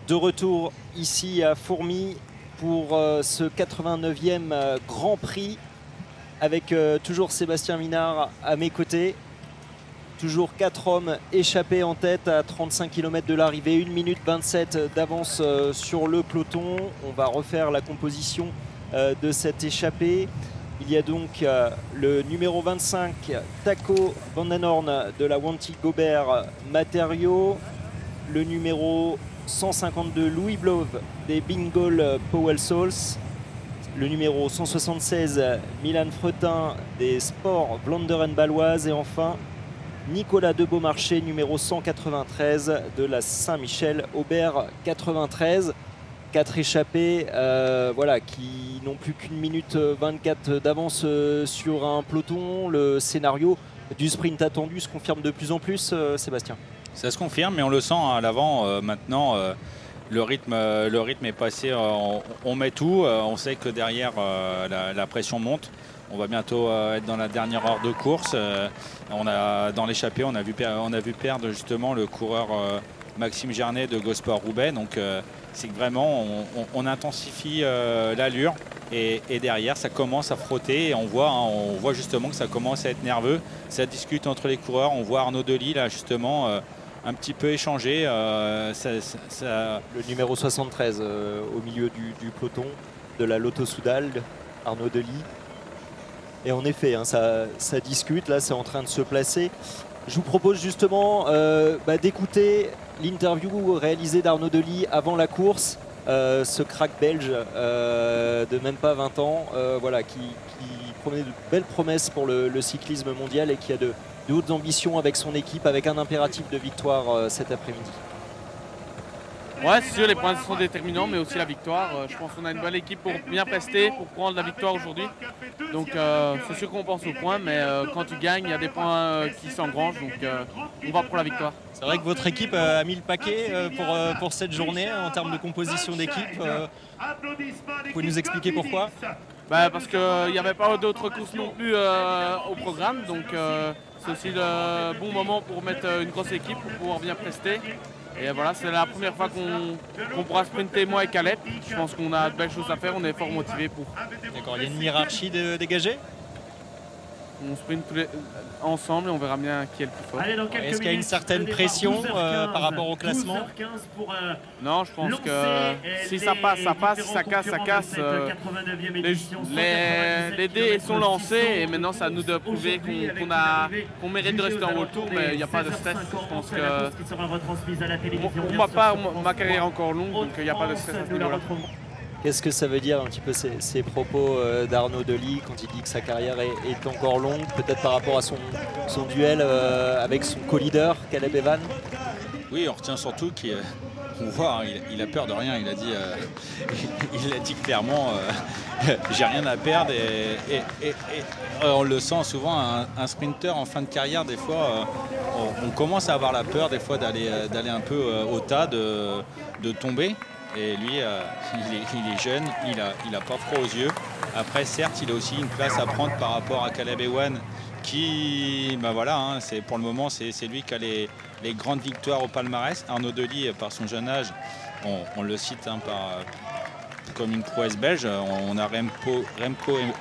De retour ici à Fourmies pour ce 89e Grand Prix avec toujours Sébastien Minard à mes côtés. Toujours 4 hommes échappés en tête à 35 km de l'arrivée, 1 minute 27 d'avance sur le peloton. On va refaire la composition de cette échappée. Il y a donc le numéro 25, Taco Van Den Horn de la Wanty Gobert Matériaux, le numéro 152, Louis Blove des Bingol Powell Souls, le numéro 176, Milan Fretin des Sports Vlaanderen-Baloise et enfin Nicolas de Beaumarchais, numéro 193 de la Saint-Michel Aubert 93. 4 échappés voilà, qui n'ont plus qu'une minute 24 d'avance sur un peloton. Le scénario du sprint attendu se confirme de plus en plus, Sébastien. Ça se confirme, mais on le sent à l'avant maintenant. Le rythme est passé, on met tout. On sait que derrière, la pression monte. On va bientôt être dans la dernière heure de course. Dans l'échappée, on a vu perdre justement le coureur Maxime Gernet de Gosport Roubaix. Donc c'est que vraiment on intensifie l'allure et derrière ça commence à frotter et on voit justement que ça commence à être nerveux. Ça discute entre les coureurs. On voit Arnaud Delis là justement un petit peu échanger. Le numéro 73 au milieu du peloton de la Lotto Soudal, Arnaud Delis. Et en effet, hein, ça discute, là c'est en train de se placer. Je vous propose justement d'écouter l'interview réalisée d'Arnaud Delis avant la course. Ce crack belge de même pas 20 ans, voilà, qui promet de belles promesses pour le cyclisme mondial et qui a de hautes ambitions avec son équipe, avec un impératif de victoire cet après-midi. Ouais, c'est sûr, les points sont déterminants, mais aussi la victoire. Je pense qu'on a une bonne équipe pour bien prester, pour prendre la victoire aujourd'hui. Donc c'est sûr qu'on pense aux points, mais quand tu gagnes, il y a des points qui s'engrangent, donc on va pour la victoire. C'est vrai que votre équipe a mis le paquet pour cette journée en termes de composition d'équipe. Vous pouvez nous expliquer pourquoi? Parce qu'il n'y avait pas d'autres courses non plus au programme, donc c'est aussi le bon moment pour mettre une grosse équipe pour pouvoir bien prester. Et voilà, c'est la première fois qu'on pourra sprinter moi et Caleb. Je pense qu'on a de belles choses à faire, on est fort motivés pour. D'accord, il y a une hiérarchie dégagée? On sprint tous ensemble et on verra bien qui est le plus fort. Est-ce qu'il y a une certaine pression par rapport au classement? Non, je pense que si ça passe, ça passe, si ça casse, ça casse. Les dés sont lancés et maintenant c'est à nous de prouver qu'on mérite de rester en World Tour, mais il n'y a pas de stress. Je pense que pour ma part, ma carrière est encore longue, donc il n'y a pas de stress à ce niveau-là. Qu'est-ce que ça veut dire un petit peu ces propos d'Arnaud Delis quand il dit que sa carrière est encore longue, peut-être par rapport à son duel avec son co-leader Caleb Evan? Oui, on retient surtout qu'on voit, il a peur de rien. Il a dit clairement, j'ai rien à perdre. Et on le sent souvent, un sprinter en fin de carrière, des fois, on commence à avoir la peur des fois d'aller un peu au tas, de tomber. Et lui, il est jeune, il a pas froid aux yeux. Après, certes, il a aussi une place à prendre par rapport à Caleb Ewan, qui, voilà, hein, pour le moment, c'est lui qui a les grandes victoires au palmarès. Arnaud Delis, par son jeune âge, on le cite hein, comme une prouesse belge. On a Remco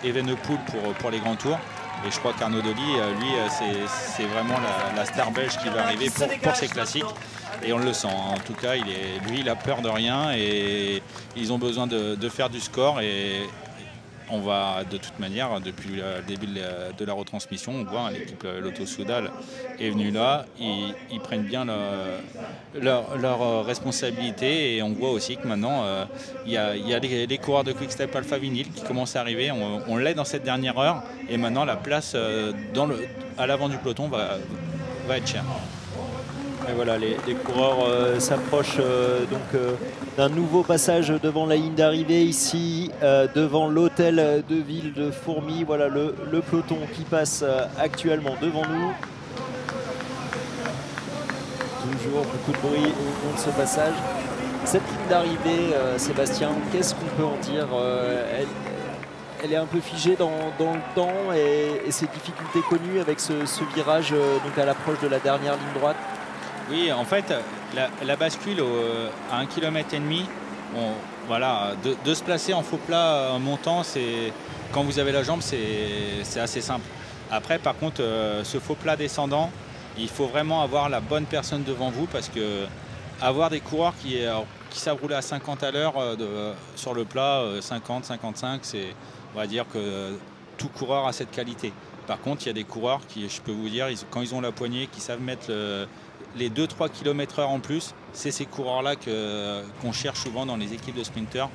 Evenepoel pour les grands tours. Et je crois qu'Arnaud Delis, lui, c'est vraiment la star belge qui va arriver pour ces classiques. Et on le sent, hein. En tout cas, lui, il a peur de rien et ils ont besoin de faire du score. Et on va, de toute manière, depuis le début de la retransmission, on voit hein, l'équipe Lotto Soudal est venue là. Ils prennent bien leur responsabilité et on voit aussi que maintenant, il y a les coureurs de Quick Step Alpha Vinyl qui commencent à arriver. On l'est dans cette dernière heure et maintenant la place à l'avant du peloton va être chère. Et voilà, les coureurs s'approchent d'un nouveau passage devant la ligne d'arrivée ici, devant l'hôtel de ville de Fourmies. Voilà le peloton qui passe actuellement devant nous. Toujours beaucoup de bruit au long de ce passage. Cette ligne d'arrivée, Sébastien, qu'est-ce qu'on peut en dire? Elle est un peu figée dans le temps et ses difficultés connues avec ce virage donc à l'approche de la dernière ligne droite. Oui, en fait, la bascule à 1,5 km, voilà, de se placer en faux plat en montant, quand vous avez la jambe, c'est assez simple. Après, par contre, ce faux plat descendant, il faut vraiment avoir la bonne personne devant vous parce que avoir des coureurs qui savent rouler à 50 à l'heure sur le plat, 50, 55, on va dire que tout coureur a cette qualité. Par contre, il y a des coureurs qui, je peux vous dire, quand ils ont la poignée, qui savent mettre les 2-3 km/h en plus, c'est ces coureurs-là qu'on cherche souvent dans les équipes de sprinters.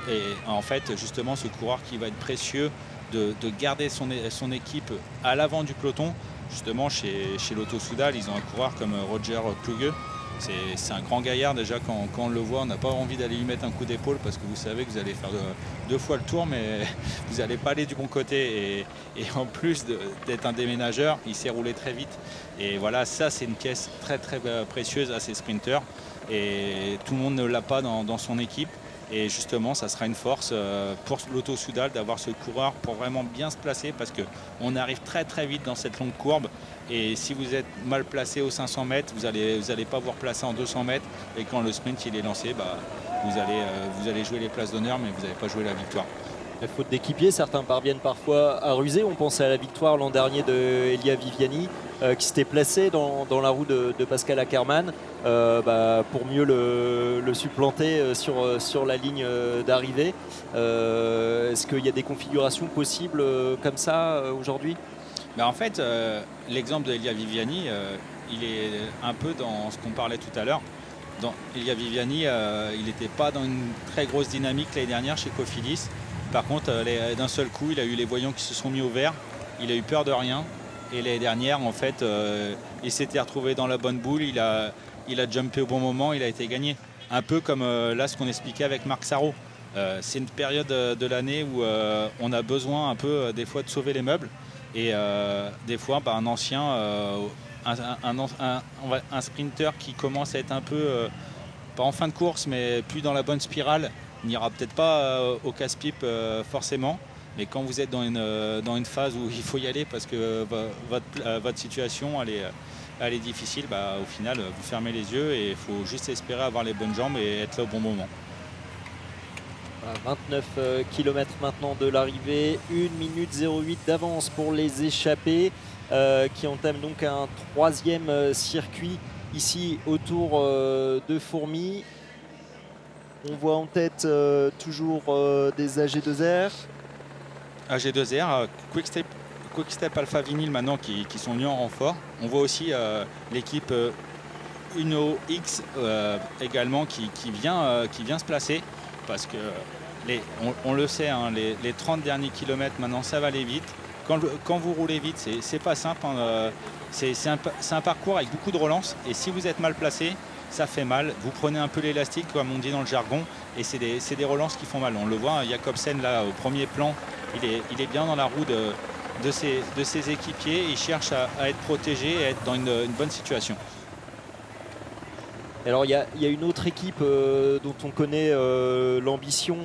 Et en fait, justement, ce coureur qui va être précieux de garder son équipe à l'avant du peloton. Justement, chez Lotto Soudal, ils ont un coureur comme Roger Kluge. C'est un grand gaillard. Déjà, quand on le voit, on n'a pas envie d'aller lui mettre un coup d'épaule parce que vous savez que vous allez faire 2 fois le tour, mais vous n'allez pas aller du bon côté. Et en plus d'être un déménageur, il sait rouler très vite. Et voilà, ça, c'est une pièce très, très précieuse à ces sprinters. Et tout le monde ne l'a pas dans son équipe. Et justement, ça sera une force pour Lotto Soudal d'avoir ce coureur pour vraiment bien se placer parce qu'on arrive très très vite dans cette longue courbe. Et si vous êtes mal placé aux 500 mètres, vous allez pas vous replacer en 200 mètres. Et quand le sprint il est lancé, vous allez jouer les places d'honneur, mais vous n'allez pas jouer la victoire. La faute d'équipier, certains parviennent parfois à ruser. On pensait à la victoire l'an dernier de Elia Viviani qui s'était placé dans la roue de Pascal Ackermann pour mieux le supplanter sur la ligne d'arrivée. Est-ce qu'il y a des configurations possibles comme ça aujourd'hui ? En fait, l'exemple d'Elia Viviani, il est un peu dans ce qu'on parlait tout à l'heure. Elia Viviani, il n'était pas dans une très grosse dynamique l'année dernière chez Cofidis. Par contre, d'un seul coup, il a eu les voyants qui se sont mis au vert. Il a eu peur de rien. Et l'année dernière, en fait, il s'était retrouvé dans la bonne boule. Il a jumpé au bon moment. Il a été gagné. Un peu comme là, ce qu'on expliquait avec Marc Sarrault. C'est une période de l'année où on a besoin un peu, des fois, de sauver les meubles. Et des fois, un ancien, un sprinter qui commence à être un peu, pas en fin de course, mais plus dans la bonne spirale, n'ira peut-être pas au casse-pipe forcément, mais quand vous êtes dans une phase où il faut y aller parce que votre situation elle est difficile, au final vous fermez les yeux et il faut juste espérer avoir les bonnes jambes et être là au bon moment. 29 km maintenant de l'arrivée, 1 minute 08 d'avance pour les échappés qui entament donc un 3e circuit ici autour de Fourmies. On voit en tête toujours des AG2R. AG2R, Quick-Step Alpha Vinyl maintenant qui sont venus en renfort. On voit aussi l'équipe Uno X également qui vient se placer parce que on le sait, hein, les 30 derniers kilomètres maintenant ça va aller vite. Quand vous roulez vite, c'est pas simple. Hein, c'est un parcours avec beaucoup de relance et si vous êtes mal placé, ça fait mal. Vous prenez un peu l'élastique, comme on dit dans le jargon, et c'est des relances qui font mal. On le voit, hein, Jacobsen, là, au premier plan, il est bien dans la roue de ses équipiers. Il cherche à être protégé et à être dans une bonne situation. Alors il y a une autre équipe dont on connaît l'ambition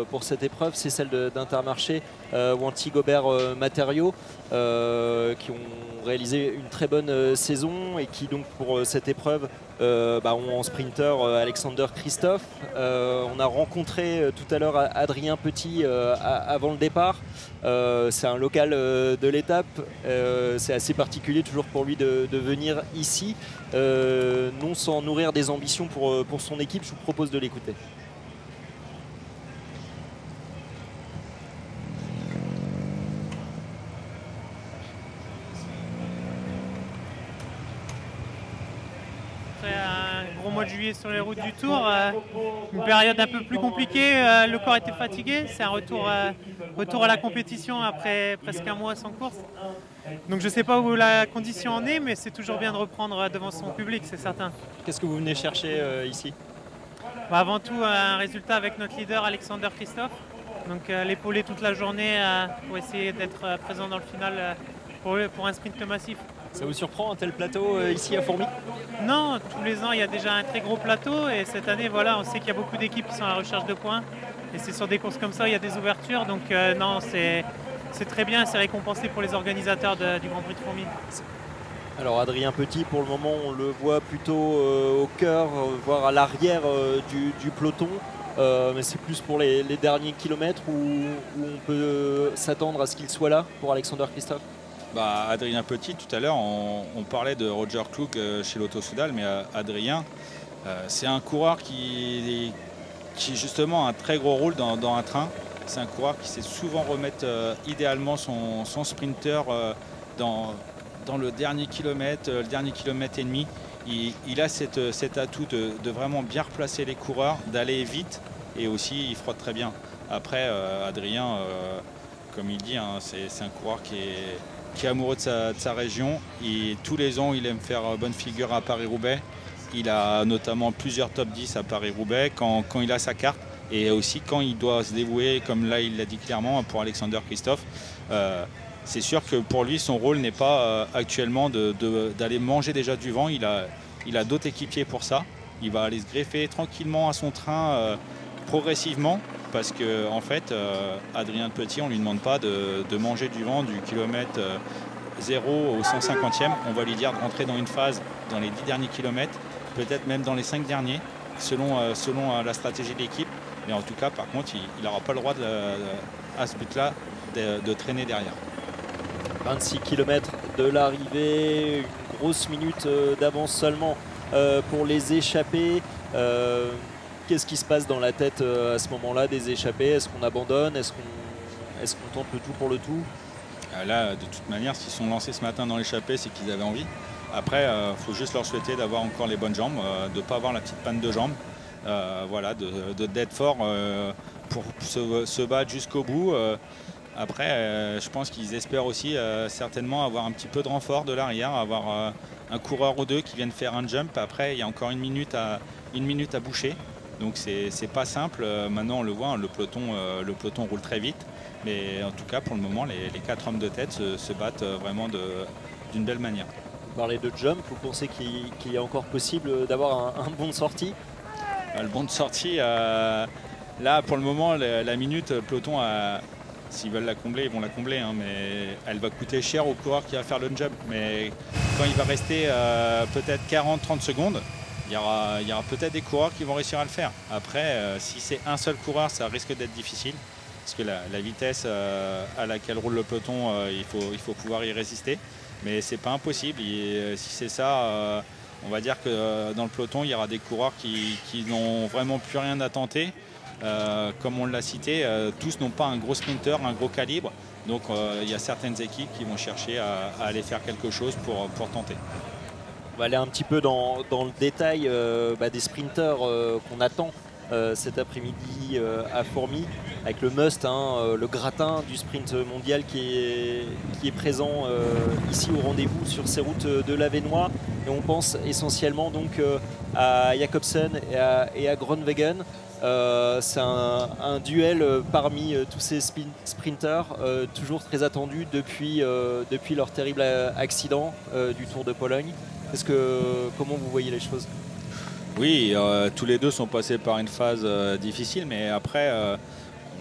pour cette épreuve, c'est celle d'Intermarché, Wanty Gobert Matériaux, qui ont réalisé une très bonne saison et qui donc pour cette épreuve ont en sprinter Alexander Christophe. On a rencontré tout à l'heure Adrien Petit avant le départ. C'est un local de l'étape. C'est assez particulier toujours pour lui de venir ici, non sans nourrir des ambitions pour son équipe. Je vous propose de l'écouter. Un gros mois de juillet sur les routes du Tour, une période un peu plus compliquée, le corps était fatigué, c'est un retour à la compétition après presque un mois sans course. Donc je ne sais pas où la condition en est, mais c'est toujours bien de reprendre devant son public, c'est certain. Qu'est-ce que vous venez chercher ici ? Avant tout, un résultat avec notre leader Alexander Christophe. Donc l'épauler toute la journée pour essayer d'être présent dans le final pour un sprint massif. Ça vous surprend un tel plateau ici à Fourmies ? Non, tous les ans il y a déjà un très gros plateau et cette année voilà, on sait qu'il y a beaucoup d'équipes qui sont à la recherche de points et c'est sur des courses comme ça il y a des ouvertures donc non c'est très bien, c'est récompensé pour les organisateurs du Grand Prix de Fourmies. Alors Adrien Petit, pour le moment, on le voit plutôt au cœur, voire à l'arrière du peloton. Mais c'est plus pour les derniers kilomètres où on peut s'attendre à ce qu'il soit là pour Alexander Kristoff. Adrien Petit, tout à l'heure, on parlait de Roger Klug chez Lotto Soudal, mais Adrien, c'est un coureur qui justement a un très gros rôle dans un train. C'est un coureur qui sait souvent remettre idéalement son sprinter dans le dernier kilomètre et demi. Il a cet atout de vraiment bien replacer les coureurs, d'aller vite, et aussi il frotte très bien. Après, Adrien, comme il dit, hein, c'est un coureur qui est amoureux de sa région. Et tous les ans, il aime faire bonne figure à Paris-Roubaix. Il a notamment plusieurs top 10 à Paris-Roubaix quand il a sa carte, et aussi quand il doit se dévouer, comme là il l'a dit clairement, pour Alexander Kristoff. C'est sûr que pour lui, son rôle n'est pas actuellement d'aller manger déjà du vent. Il a d'autres équipiers pour ça. Il va aller se greffer tranquillement à son train progressivement, parce que en fait, Adrien Petit, on ne lui demande pas de manger du vent du kilomètre 0 au 150e. On va lui dire de rentrer dans une phase dans les 10 derniers kilomètres, peut-être même dans les 5 derniers, selon la stratégie de l'équipe. Mais en tout cas, par contre, il n'aura pas le droit à ce but-là de traîner derrière. 26 km de l'arrivée, une grosse minute d'avance seulement pour les échappés. Qu'est-ce qui se passe dans la tête à ce moment-là des échappés? Est-ce qu'on abandonne? Est-ce qu'on tente le tout pour le tout? Là, de toute manière, s'ils sont lancés ce matin dans l'échappée, c'est qu'ils avaient envie. Après, il faut juste leur souhaiter d'avoir encore les bonnes jambes, de ne pas avoir la petite panne de jambes. Voilà, d'être fort pour se battre jusqu'au bout. Après, je pense qu'ils espèrent aussi certainement avoir un petit peu de renfort de l'arrière, avoir un coureur ou deux qui viennent faire un jump. Après, il y a encore une minute à boucher. Donc c'est pas simple. Maintenant, on le voit, hein, le peloton roule très vite. Mais en tout cas, pour le moment, les 4 hommes de tête se battent vraiment d'une belle manière. Vous parlez de jump, vous pensez qu'il est encore possible d'avoir un bon de sortie? Le bon de sortie, là, pour le moment, la minute, le peloton s'ils veulent la combler, ils vont la combler, hein, mais elle va coûter cher au coureur qui va faire le jump. Mais quand il va rester peut-être 40-30 secondes, il y aura peut-être des coureurs qui vont réussir à le faire. Après, si c'est un seul coureur, ça risque d'être difficile, parce que la vitesse à laquelle roule le peloton, il faut pouvoir y résister. Mais c'est pas impossible. Et, si c'est ça, on va dire que dans le peloton, il y aura des coureurs qui n'ont vraiment plus rien à tenter. Comme on l'a cité, tous n'ont pas un gros sprinter, un gros calibre. Donc il y a certaines équipes qui vont chercher à aller faire quelque chose pour tenter. On va aller un petit peu dans le détail des sprinters qu'on attend cet après-midi à Fourmies, avec le must, hein, le gratin du sprint mondial qui est présent ici au rendez-vous sur ces routes de l'Avesnois. Et on pense essentiellement donc à Jakobsen et à Groenewegen. C'est un duel parmi tous ces sprinters, toujours très attendu depuis leur terrible accident du Tour de Pologne. Comment vous voyez les choses? Oui, tous les deux sont passés par une phase difficile, mais après,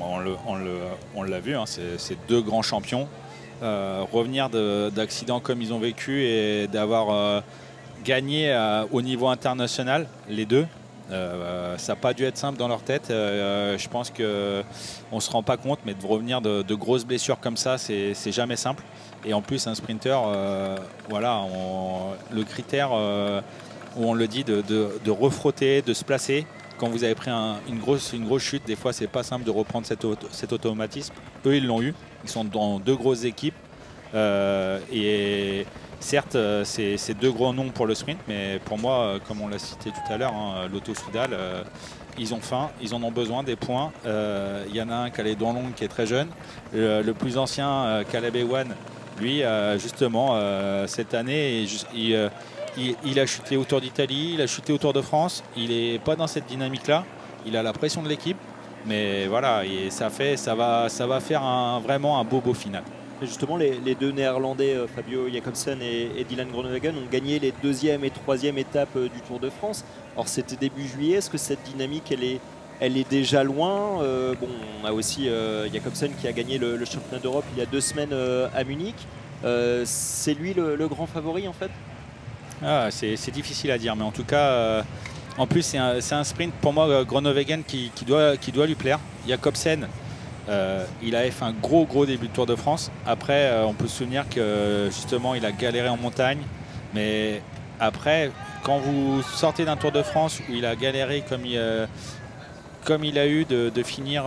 on l'a vu, hein, c'est deux grands champions. Revenir d'accidents comme ils ont vécu et d'avoir gagné au niveau international, les deux, ça n'a pas dû être simple dans leur tête. Je pense qu'on ne se rend pas compte, mais de revenir de grosses blessures comme ça, c'est jamais simple. Et en plus, un sprinter, voilà, le critère où on le dit de refrotter, de se placer. Quand vous avez pris une grosse chute, des fois, c'est pas simple de reprendre cet automatisme. Eux, ils l'ont eu. Ils sont dans deux grosses équipes. Et certes, c'est deux gros noms pour le sprint, mais pour moi, comme on l'a cité tout à l'heure, hein, Lotto Soudal, ils ont faim, ils en ont besoin des points. Il y en a un, Calais Donlong, qui est très jeune. Le plus ancien, Caleb Ewan, lui, justement, cette année, il a chuté au Tour d'Italie, il a chuté au Tour de France. Il n'est pas dans cette dynamique-là. Il a la pression de l'équipe. Mais voilà, et ça va faire vraiment un beau final. Et justement, les deux Néerlandais, Fabio Jakobsen et Dylan Groenewegen, ont gagné les 2e et 3e étapes du Tour de France. Alors c'était début juillet, est-ce que cette dynamique, elle est déjà loin? On a aussi Jakobsen qui a gagné le championnat d'Europe il y a 2 semaines à Munich. C'est lui le grand favori en fait? C'est difficile à dire, mais en tout cas, en plus c'est un sprint pour moi, Groenewegen qui doit lui plaire. Jacobsen, il avait fait un gros début de Tour de France. Après, on peut se souvenir que justement il a galéré en montagne, mais après, quand vous sortez d'un Tour de France où il a galéré comme il a eu de finir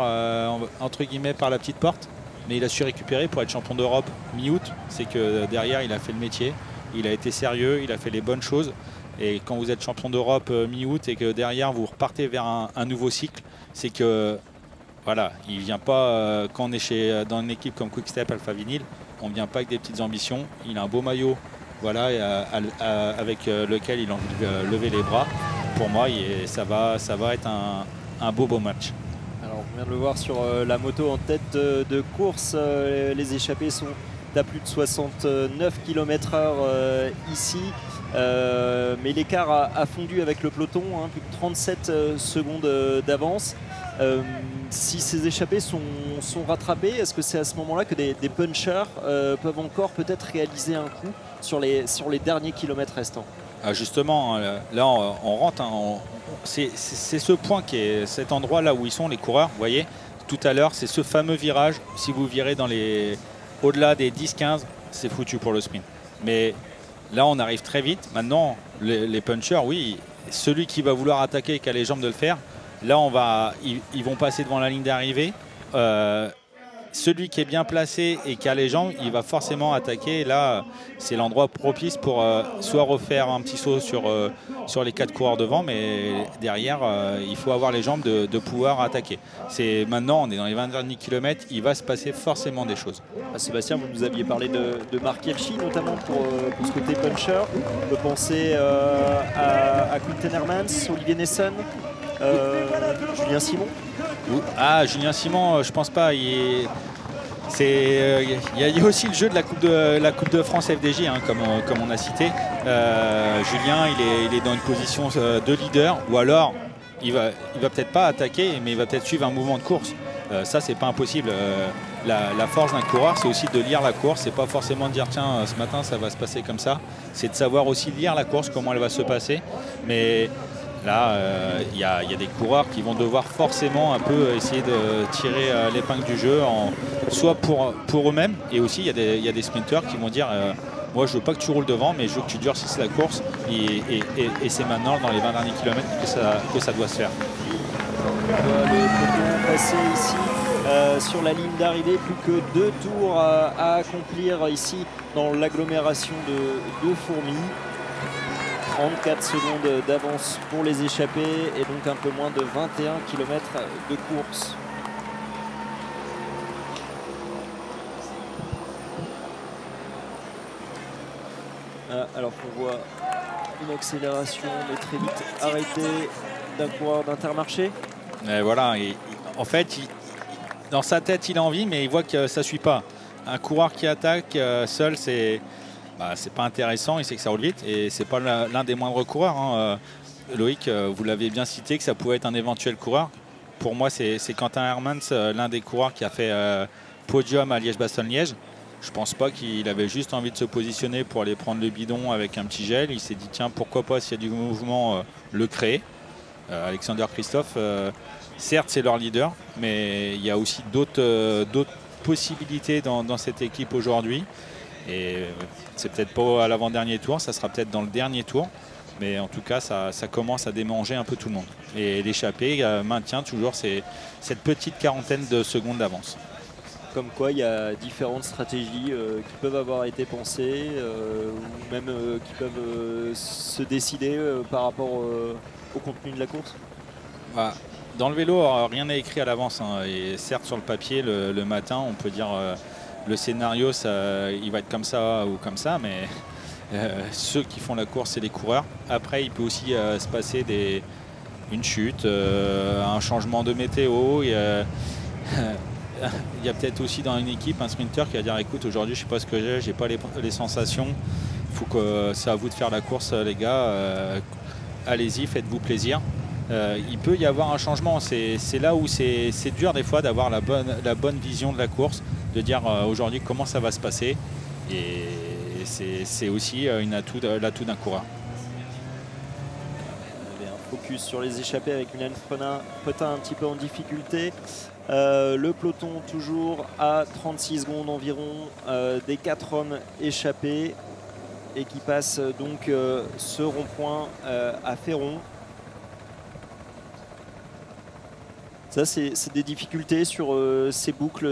entre guillemets par la petite porte, mais il a su récupérer pour être champion d'Europe mi-août, c'est que derrière il a fait le métier, il a été sérieux, il a fait les bonnes choses. Et quand vous êtes champion d'Europe mi-août et que derrière vous repartez vers un nouveau cycle, c'est que voilà, il vient pas quand on est dans une équipe comme Quick-Step Alpha Vinyl, on vient pas avec des petites ambitions. Il a un beau maillot, voilà, avec lequel il a envie de lever les bras. Pour moi, ça va être un beau match. Alors on vient de le voir sur la moto en tête de course. Les échappés sont à plus de 69 km/h ici. Mais l'écart a fondu avec le peloton, plus de 37 secondes d'avance. Si ces échappés sont rattrapés, est-ce que c'est à ce moment-là que des punchers peuvent encore peut-être réaliser un coup sur les derniers kilomètres restants? Justement, là on rentre, c'est ce point qui est cet endroit là où ils sont les coureurs, vous voyez, tout à l'heure, c'est ce fameux virage. Si vous virez au-delà des 10-15, c'est foutu pour le sprint. Mais là on arrive très vite. Maintenant les punchers, oui, celui qui va vouloir attaquer et qui a les jambes de le faire, là ils vont passer devant la ligne d'arrivée. Celui qui est bien placé et qui a les jambes, il va forcément attaquer. Là, c'est l'endroit propice pour soit refaire un petit saut sur les 4 coureurs devant, mais derrière, il faut avoir les jambes de pouvoir attaquer. Maintenant, on est dans les 20 derniers kilomètres, il va se passer forcément des choses. Sébastien, vous nous aviez parlé de Marc Hirschi, notamment pour ce côté puncher. On peut penser à Quinten Hermans, Olivier Nessen, Julien Simon. Julien Simon, je pense pas. Il y a aussi le jeu de la Coupe de France FDJ, comme on a cité. Julien, il est dans une position de leader, ou alors il va peut-être pas attaquer, mais il va peut-être suivre un mouvement de course. Ça, c'est pas impossible. La force d'un coureur, c'est aussi de lire la course. C'est pas forcément de dire tiens, ce matin ça va se passer comme ça. C'est de savoir aussi lire la course, comment elle va se passer. Mais là, il y a des coureurs qui vont devoir forcément un peu essayer de tirer l'épingle du jeu, soit pour eux-mêmes, et aussi il y a des sprinteurs qui vont dire moi je veux pas que tu roules devant, mais je veux que tu durcisses la course, et c'est maintenant dans les 20 derniers kilomètres que ça doit se faire. Le peloton passé ici sur la ligne d'arrivée, plus que 2 tours à accomplir ici dans l'agglomération de Fourmies. 34 secondes d'avance pour les échappés et donc un peu moins de 21 km de course. Alors qu'on voit une accélération mais très vite arrêtée d'un coureur d'Intermarché. Voilà, en fait, dans sa tête il a envie, mais il voit que ça ne suit pas. Un coureur qui attaque seul, c'est pas intéressant, il sait que ça roule vite et c'est pas l'un des moindres coureurs. Loïc, vous l'avez bien cité que ça pouvait être un éventuel coureur. Pour moi, c'est Quinten Hermans, l'un des coureurs qui a fait podium à Liège-Bastogne-Liège. Je pense pas qu'il avait juste envie de se positionner pour aller prendre le bidon avec un petit gel. Il s'est dit tiens, pourquoi pas, s'il y a du mouvement, le créer. Alexander Christophe, certes c'est leur leader, mais il y a aussi d'autres possibilités dans cette équipe aujourd'hui. Et c'est peut-être pas à l'avant-dernier tour, ça sera peut-être dans le dernier tour. Mais en tout cas, ça commence à démanger un peu tout le monde. Et l'échappée maintient toujours cette petite quarantaine de secondes d'avance. Comme quoi, il y a différentes stratégies qui peuvent avoir été pensées, ou même qui peuvent se décider par rapport au contenu de la course. Dans le vélo, rien n'est écrit à l'avance. Et certes, sur le papier, le matin, on peut dire le scénario, il va être comme ça ou comme ça, mais ceux qui font la course, c'est les coureurs. Après, il peut aussi se passer une chute, un changement de météo. Il y a peut-être aussi dans une équipe un sprinter qui va dire écoute, aujourd'hui je sais pas ce que j'ai pas les sensations, c'est à vous de faire la course les gars, allez-y, faites-vous plaisir. Il peut y avoir un changement, c'est là où c'est dur des fois d'avoir la bonne vision de la course, de dire aujourd'hui comment ça va se passer, et c'est aussi l'atout d'un coureur. focus sur les échappées avec Milan Fretin un petit peu en difficulté. Le peloton toujours à 36 secondes environ des 4 hommes échappés et qui passe donc ce rond-point à Féron. Ça, c'est des difficultés sur ces boucles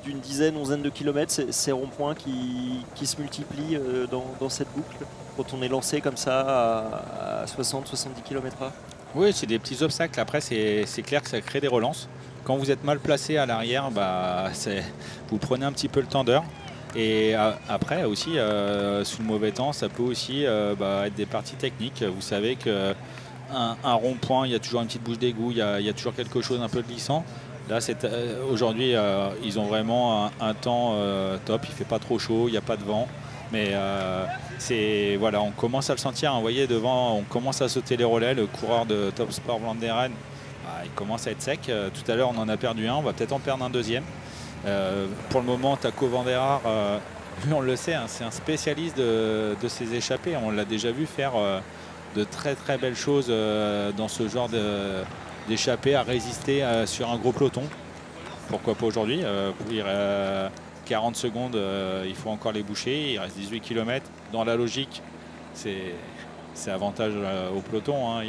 d'une dizaine, onzaine de kilomètres, ces ronds-points qui se multiplient dans cette boucle quand on est lancé comme ça à 60-70 km/h. Oui, c'est des petits obstacles. Après, c'est clair que ça crée des relances. Quand vous êtes mal placé à l'arrière, vous prenez un petit peu le tendeur. Et après aussi, sous le mauvais temps, ça peut aussi être des parties techniques. Vous savez que un rond-point, il y a toujours une petite bouche d'égout, il y a toujours quelque chose un peu glissant. Là, aujourd'hui, ils ont vraiment un temps top. Il ne fait pas trop chaud, il n'y a pas de vent. Mais voilà, on commence à le sentir. Vous voyez, devant, on commence à sauter les relais. Le coureur de Top Sport Vlaanderen, il commence à être sec. Tout à l'heure, on en a perdu un. On va peut-être en perdre un deuxième. Pour le moment, Taco van der Haar, lui, on le sait, hein, c'est un spécialiste de ces échappées. On l'a déjà vu faire de très très belles choses dans ce genre d'échappée, à résister sur un gros peloton. Pourquoi pas aujourd'hui 40 secondes, il faut encore les boucher, il reste 18 km. Dans la logique, c'est avantage au peloton, hein,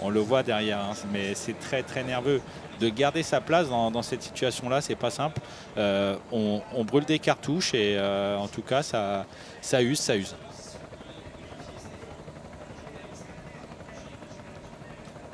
on le voit derrière, hein, mais c'est très très nerveux. De garder sa place dans cette situation-là, c'est pas simple. On brûle des cartouches et en tout cas, ça use.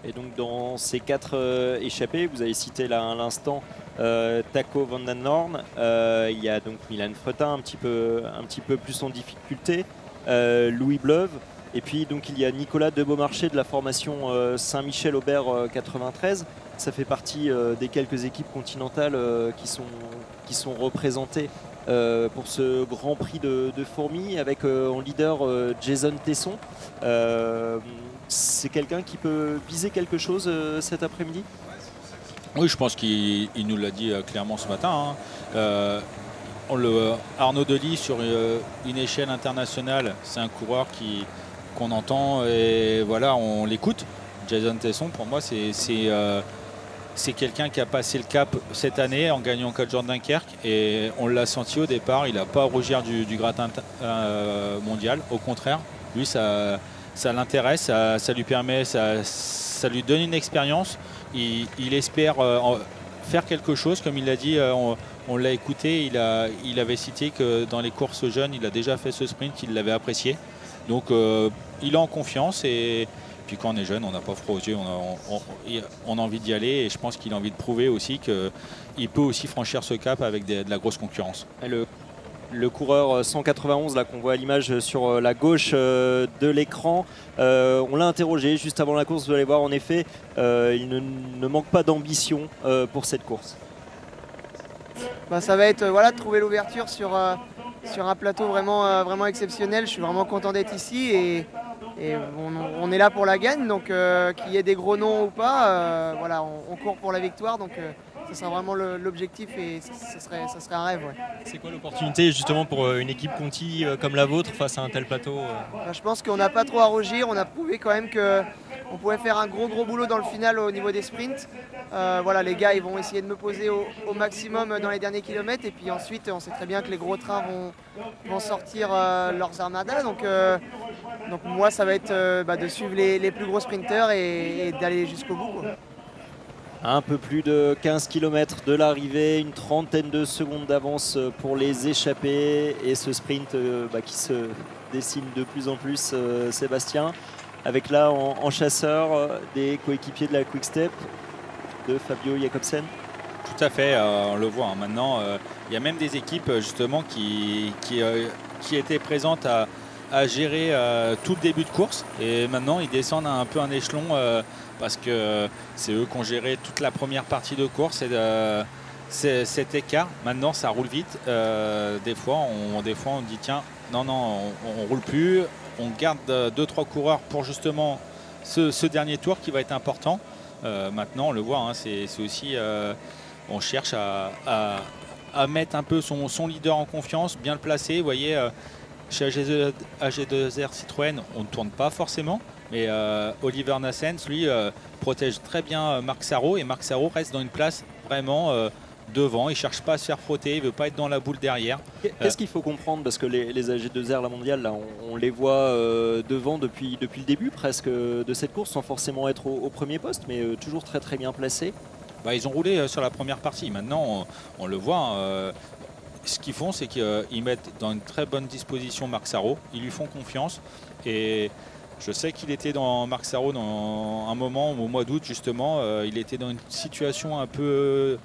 Et donc dans ces 4 échappés, vous avez cité là à l'instant Taco van den Norn, il y a donc Milan Fretin un petit peu plus en difficulté, Louis Bleuve, et puis donc il y a Nicolas de Beaumarchais de la formation Saint-Michel-Aubert 93. Ça fait partie des quelques équipes continentales qui sont représentées pour ce Grand Prix de Fourmies, avec en leader Jason Tesson. C'est quelqu'un qui peut viser quelque chose cet après-midi? Oui, je pense qu'il nous l'a dit clairement ce matin, hein. Arnaud Delis, sur une échelle internationale, c'est un coureur qu'on entend et voilà, on l'écoute. Jason Tesson, pour moi, c'est quelqu'un qui a passé le cap cette année en gagnant 4 jours de Dunkerque, et on l'a senti au départ, il n'a pas à rougir du gratin mondial. Au contraire, lui, ça l'intéresse, ça lui permet, ça lui donne une expérience. Il espère faire quelque chose, comme il l'a dit, on l'a écouté, il avait cité que dans les courses jeunes, il a déjà fait ce sprint, il l'avait apprécié. Donc il est en confiance, et puis quand on est jeune, on n'a pas froid aux yeux, on a envie d'y aller, et je pense qu'il a envie de prouver aussi qu'il peut aussi franchir ce cap avec de la grosse concurrence. Le coureur 191 là qu'on voit à l'image sur la gauche de l'écran, on l'a interrogé juste avant la course, vous allez voir, en effet il ne manque pas d'ambition pour cette course. Ça va être de trouver l'ouverture sur un plateau vraiment exceptionnel. Je suis vraiment content d'être ici, et on est là pour la gagne, donc qu'il y ait des gros noms ou pas, on court pour la victoire, donc ce sera vraiment l'objectif, et ça serait un rêve. Ouais. C'est quoi l'opportunité justement pour une équipe Conti comme la vôtre face à un tel plateau? Je pense qu'on n'a pas trop à rougir, on a prouvé quand même qu'on pouvait faire un gros boulot dans le final au niveau des sprints. Les gars, ils vont essayer de me poser au maximum dans les derniers kilomètres, et puis ensuite on sait très bien que les gros trains vont sortir leurs armadas, donc moi ça va être de suivre les plus gros sprinteurs et d'aller jusqu'au bout, quoi. Un peu plus de 15 km de l'arrivée, une trentaine de secondes d'avance pour les échappés, et ce sprint qui se dessine de plus en plus, Sébastien, avec là en chasseur des coéquipiers de la Quick Step de Fabio Jakobsen. Tout à fait, on le voit, hein. Maintenant il y a même des équipes justement qui étaient présentes à gérer tout le début de course, et maintenant ils descendent un peu un échelon parce que c'est eux qui ont géré toute la première partie de course, et cet écart, maintenant ça roule vite. Des fois on dit tiens, non, on roule plus, on garde 2-3 coureurs pour justement ce dernier tour qui va être important. Maintenant on le voit, hein, c'est aussi on cherche à mettre un peu son leader en confiance, bien le placer. Vous voyez, chez AG2R Citroën, on ne tourne pas forcément, Mais Oliver Naessens, lui, protège très bien Marc Sarrault, et Marc Sarrault reste dans une place vraiment devant. Il ne cherche pas à se faire frotter, il ne veut pas être dans la boule derrière. Qu'est-ce qu'il faut comprendre? Parce que les AG2R, la mondiale, là, on les voit devant depuis le début presque de cette course, sans forcément être au premier poste, mais toujours très très bien placés. Bah, ils ont roulé sur la première partie. Maintenant, on le voit. Ce qu'ils font, c'est qu'ils mettent dans une très bonne disposition Marc Sarrault. Ils lui font confiance. Et je sais qu'il était dans Marc Sarrault dans un moment, au mois d'août justement, il était dans une situation un peu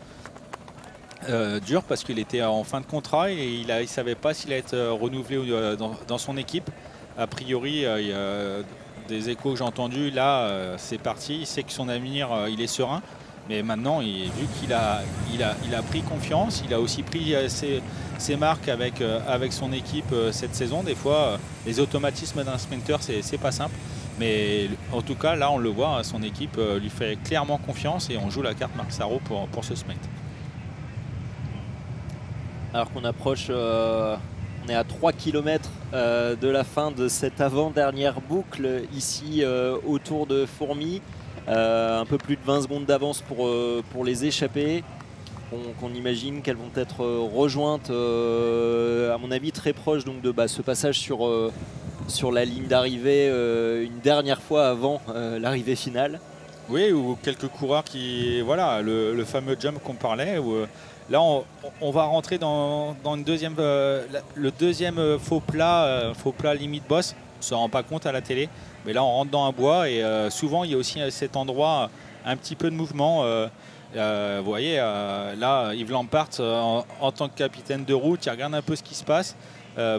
dure parce qu'il était en fin de contrat et il ne savait pas s'il allait être renouvelé dans son équipe. A priori, il y a des échos que j'ai entendus. Là, c'est parti. Il sait que son avenir, il est serein. Mais maintenant, vu qu'il a pris confiance, il a aussi pris ses marques avec son équipe cette saison. Des fois, les automatismes d'un sprinter, c'est pas simple. Mais en tout cas, là, on le voit, son équipe lui fait clairement confiance et on joue la carte Marc Sarrault pour ce sprint. Alors qu'on approche, on est à 3 km de la fin de cette avant-dernière boucle ici autour de Fourmies. Un peu plus de 20 secondes d'avance pour les échappées. Qu'on imagine qu'elles vont être rejointes, à mon avis, très proches donc, de ce passage sur la ligne d'arrivée une dernière fois avant l'arrivée finale. Oui, ou quelques coureurs qui... Voilà, le fameux jump qu'on parlait. Où, là, on va rentrer dans une deuxième, le deuxième faux plat limite boss. On ne se rend pas compte à la télé. Mais là, on rentre dans un bois et souvent, il y a aussi à cet endroit un petit peu de mouvement. Vous voyez, là, Yves Lampart, en tant que capitaine de route, il regarde un peu ce qui se passe.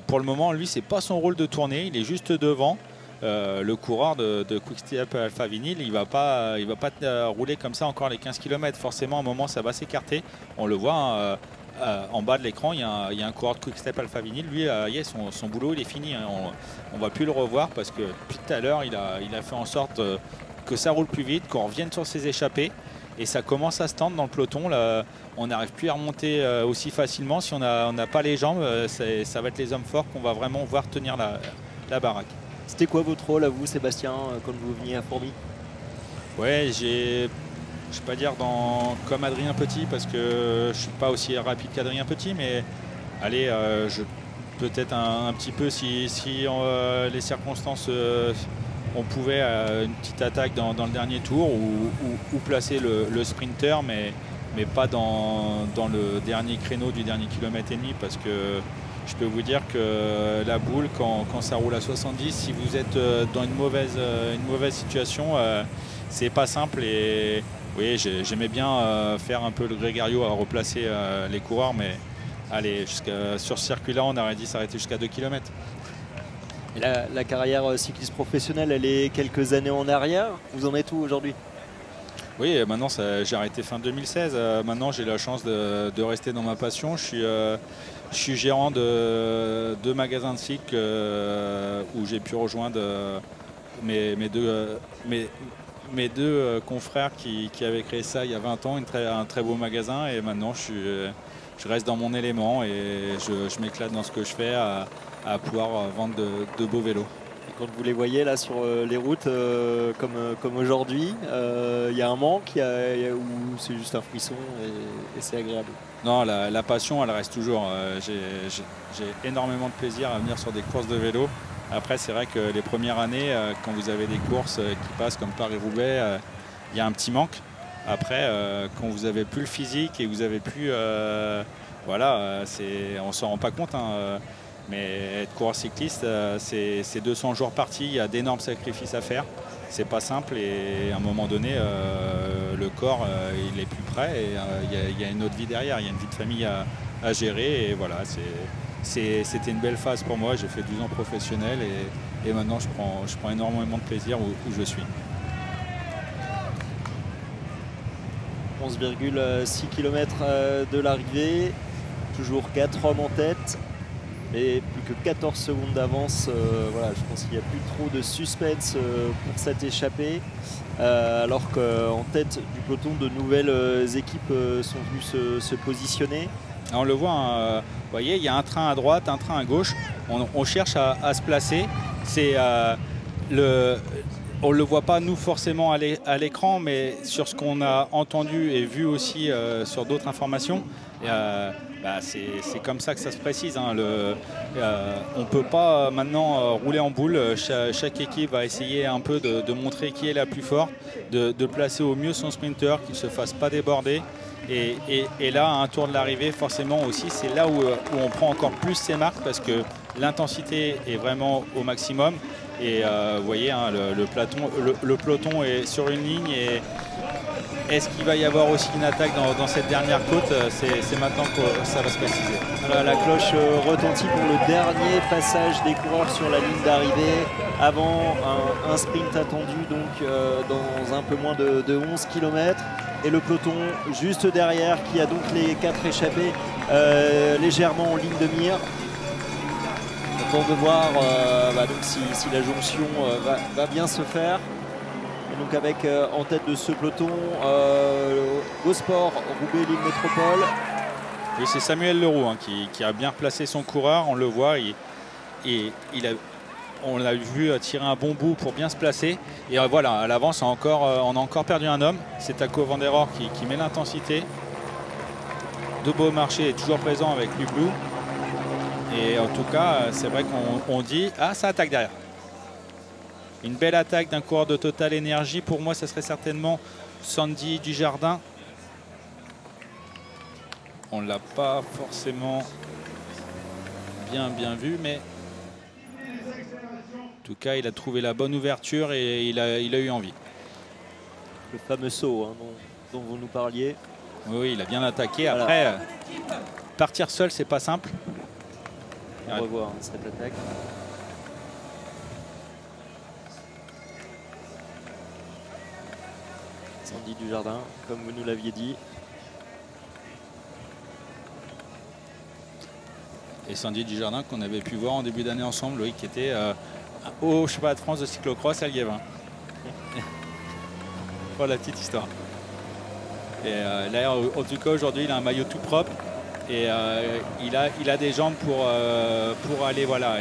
Pour le moment, lui, c'est pas son rôle de tourner. Il est juste devant. Le coureur de Quick-Step Alpha Vinyl, il va pas rouler comme ça encore les 15 km. Forcément, à un moment, ça va s'écarter. On le voit en bas de l'écran, il y a un coureur de Quick-Step Alpha Vinyl. Lui, son boulot, il est fini. Hein. On ne va plus le revoir parce que depuis tout à l'heure, il a fait en sorte que ça roule plus vite, qu'on revienne sur ses échappées. Et ça commence à se tendre dans le peloton. Là, on n'arrive plus à remonter aussi facilement. Si on n'a pas les jambes, ça va être les hommes forts qu'on va vraiment voir tenir la baraque. C'était quoi votre rôle à vous, Sébastien, quand vous veniez à Fourmies? Ouais, je ne vais pas dire comme Adrien Petit parce que je ne suis pas aussi rapide qu'Adrien Petit, mais allez, peut-être un petit peu si les circonstances, on pouvait une petite attaque dans le dernier tour ou placer le sprinter, mais pas dans le dernier créneau du dernier kilomètre et demi parce que je peux vous dire que la boule, quand ça roule à 70, si vous êtes dans une mauvaise situation, c'est pas simple. Et oui, j'aimais bien faire un peu le grégario à replacer les coureurs, mais allez, sur ce circuit-là, on aurait dit s'arrêter jusqu'à 2 km. Et la carrière cycliste professionnelle, elle est quelques années en arrière. Vous en êtes où aujourd'hui? Oui, maintenant j'ai arrêté fin 2016. Maintenant, j'ai la chance de rester dans ma passion. Je suis gérant de 2 magasins de cycle où j'ai pu rejoindre mes deux confrères qui avaient créé ça il y a 20 ans, un très beau magasin. Et maintenant, je reste dans mon élément et je m'éclate dans ce que je fais à pouvoir vendre de beaux vélos. Et quand vous les voyez là sur les routes comme aujourd'hui, il y a un manque ou c'est juste un frisson et c'est agréable? Non, la passion, elle reste toujours. J'ai énormément de plaisir à venir sur des courses de vélo. Après, c'est vrai que les premières années, quand vous avez des courses qui passent comme Paris-Roubaix, il y a un petit manque. Après, quand vous n'avez plus le physique et vous avez plus... voilà, on ne s'en rend pas compte. Hein, mais être coureur cycliste, c'est 200 jours partis, il y a d'énormes sacrifices à faire. C'est pas simple et à un moment donné, le corps, il est plus prêt et il y a une autre vie derrière, il y a une vie de famille à gérer. Et voilà, c'était une belle phase pour moi. J'ai fait 12 ans professionnel et maintenant je prends énormément de plaisir où je suis. 11,6 km de l'arrivée, toujours 4 hommes en tête. Mais plus que 14 secondes d'avance, voilà, je pense qu'il n'y a plus trop de suspense pour cette échappée. Alors qu'en tête du peloton, de nouvelles équipes sont venues se positionner. On le voit, hein, vous voyez, il y a un train à droite, un train à gauche. On cherche à se placer. C'est on ne le voit pas nous forcément à l'écran, mais sur ce qu'on a entendu et vu aussi sur d'autres informations, c'est comme ça que ça se précise. Hein. On ne peut pas maintenant rouler en boule. Chaque équipe va essayer un peu de montrer qui est la plus forte, de placer au mieux son sprinter, qu'il ne se fasse pas déborder. Et là, à un tour de l'arrivée, forcément aussi, c'est là où on prend encore plus ses marques parce que l'intensité est vraiment au maximum. Et vous voyez, hein, le peloton est sur une ligne. Et est-ce qu'il va y avoir aussi une attaque dans cette dernière côte? C'est maintenant que ça va se préciser. Voilà, la cloche retentit pour le dernier passage des coureurs sur la ligne d'arrivée avant un sprint attendu donc dans un peu moins de 11 km. Et le peloton juste derrière qui a donc les 4 échappés légèrement en ligne de mire. On attend de voir donc si la jonction va bien se faire. Et donc avec en tête de ce peloton Gosport, Roubaix-Lille Métropole. Oui, c'est Samuel Leroux hein, qui a bien placé son coureur, on le voit. On l'a vu tirer un bon bout pour bien se placer. Et voilà, à l'avance, on a encore perdu un homme. C'est Taco Van Der Rohe qui met l'intensité. De Beaumarchais est toujours présent avec Lublou. Et en tout cas, c'est vrai qu'on dit « Ah, ça attaque derrière ». Une belle attaque d'un coureur de Total Énergie. Pour moi, ça serait certainement Sandy Dujardin. On ne l'a pas forcément bien vu, mais en tout cas, il a trouvé la bonne ouverture et il a eu envie. Le fameux saut hein, dont vous nous parliez. Oui, il a bien attaqué. Voilà. Après, partir seul, c'est pas simple. On va revoir cette attaque. Sandy Dujardin, comme vous nous l'aviez dit. Et Sandy Dujardin qu'on avait pu voir en début d'année ensemble, oui, qui était au championnat de France de cyclocross à Liévin. Voilà la petite histoire. Et là, en tout cas, aujourd'hui, il a un maillot tout propre. Et il a des jambes pour aller, voilà.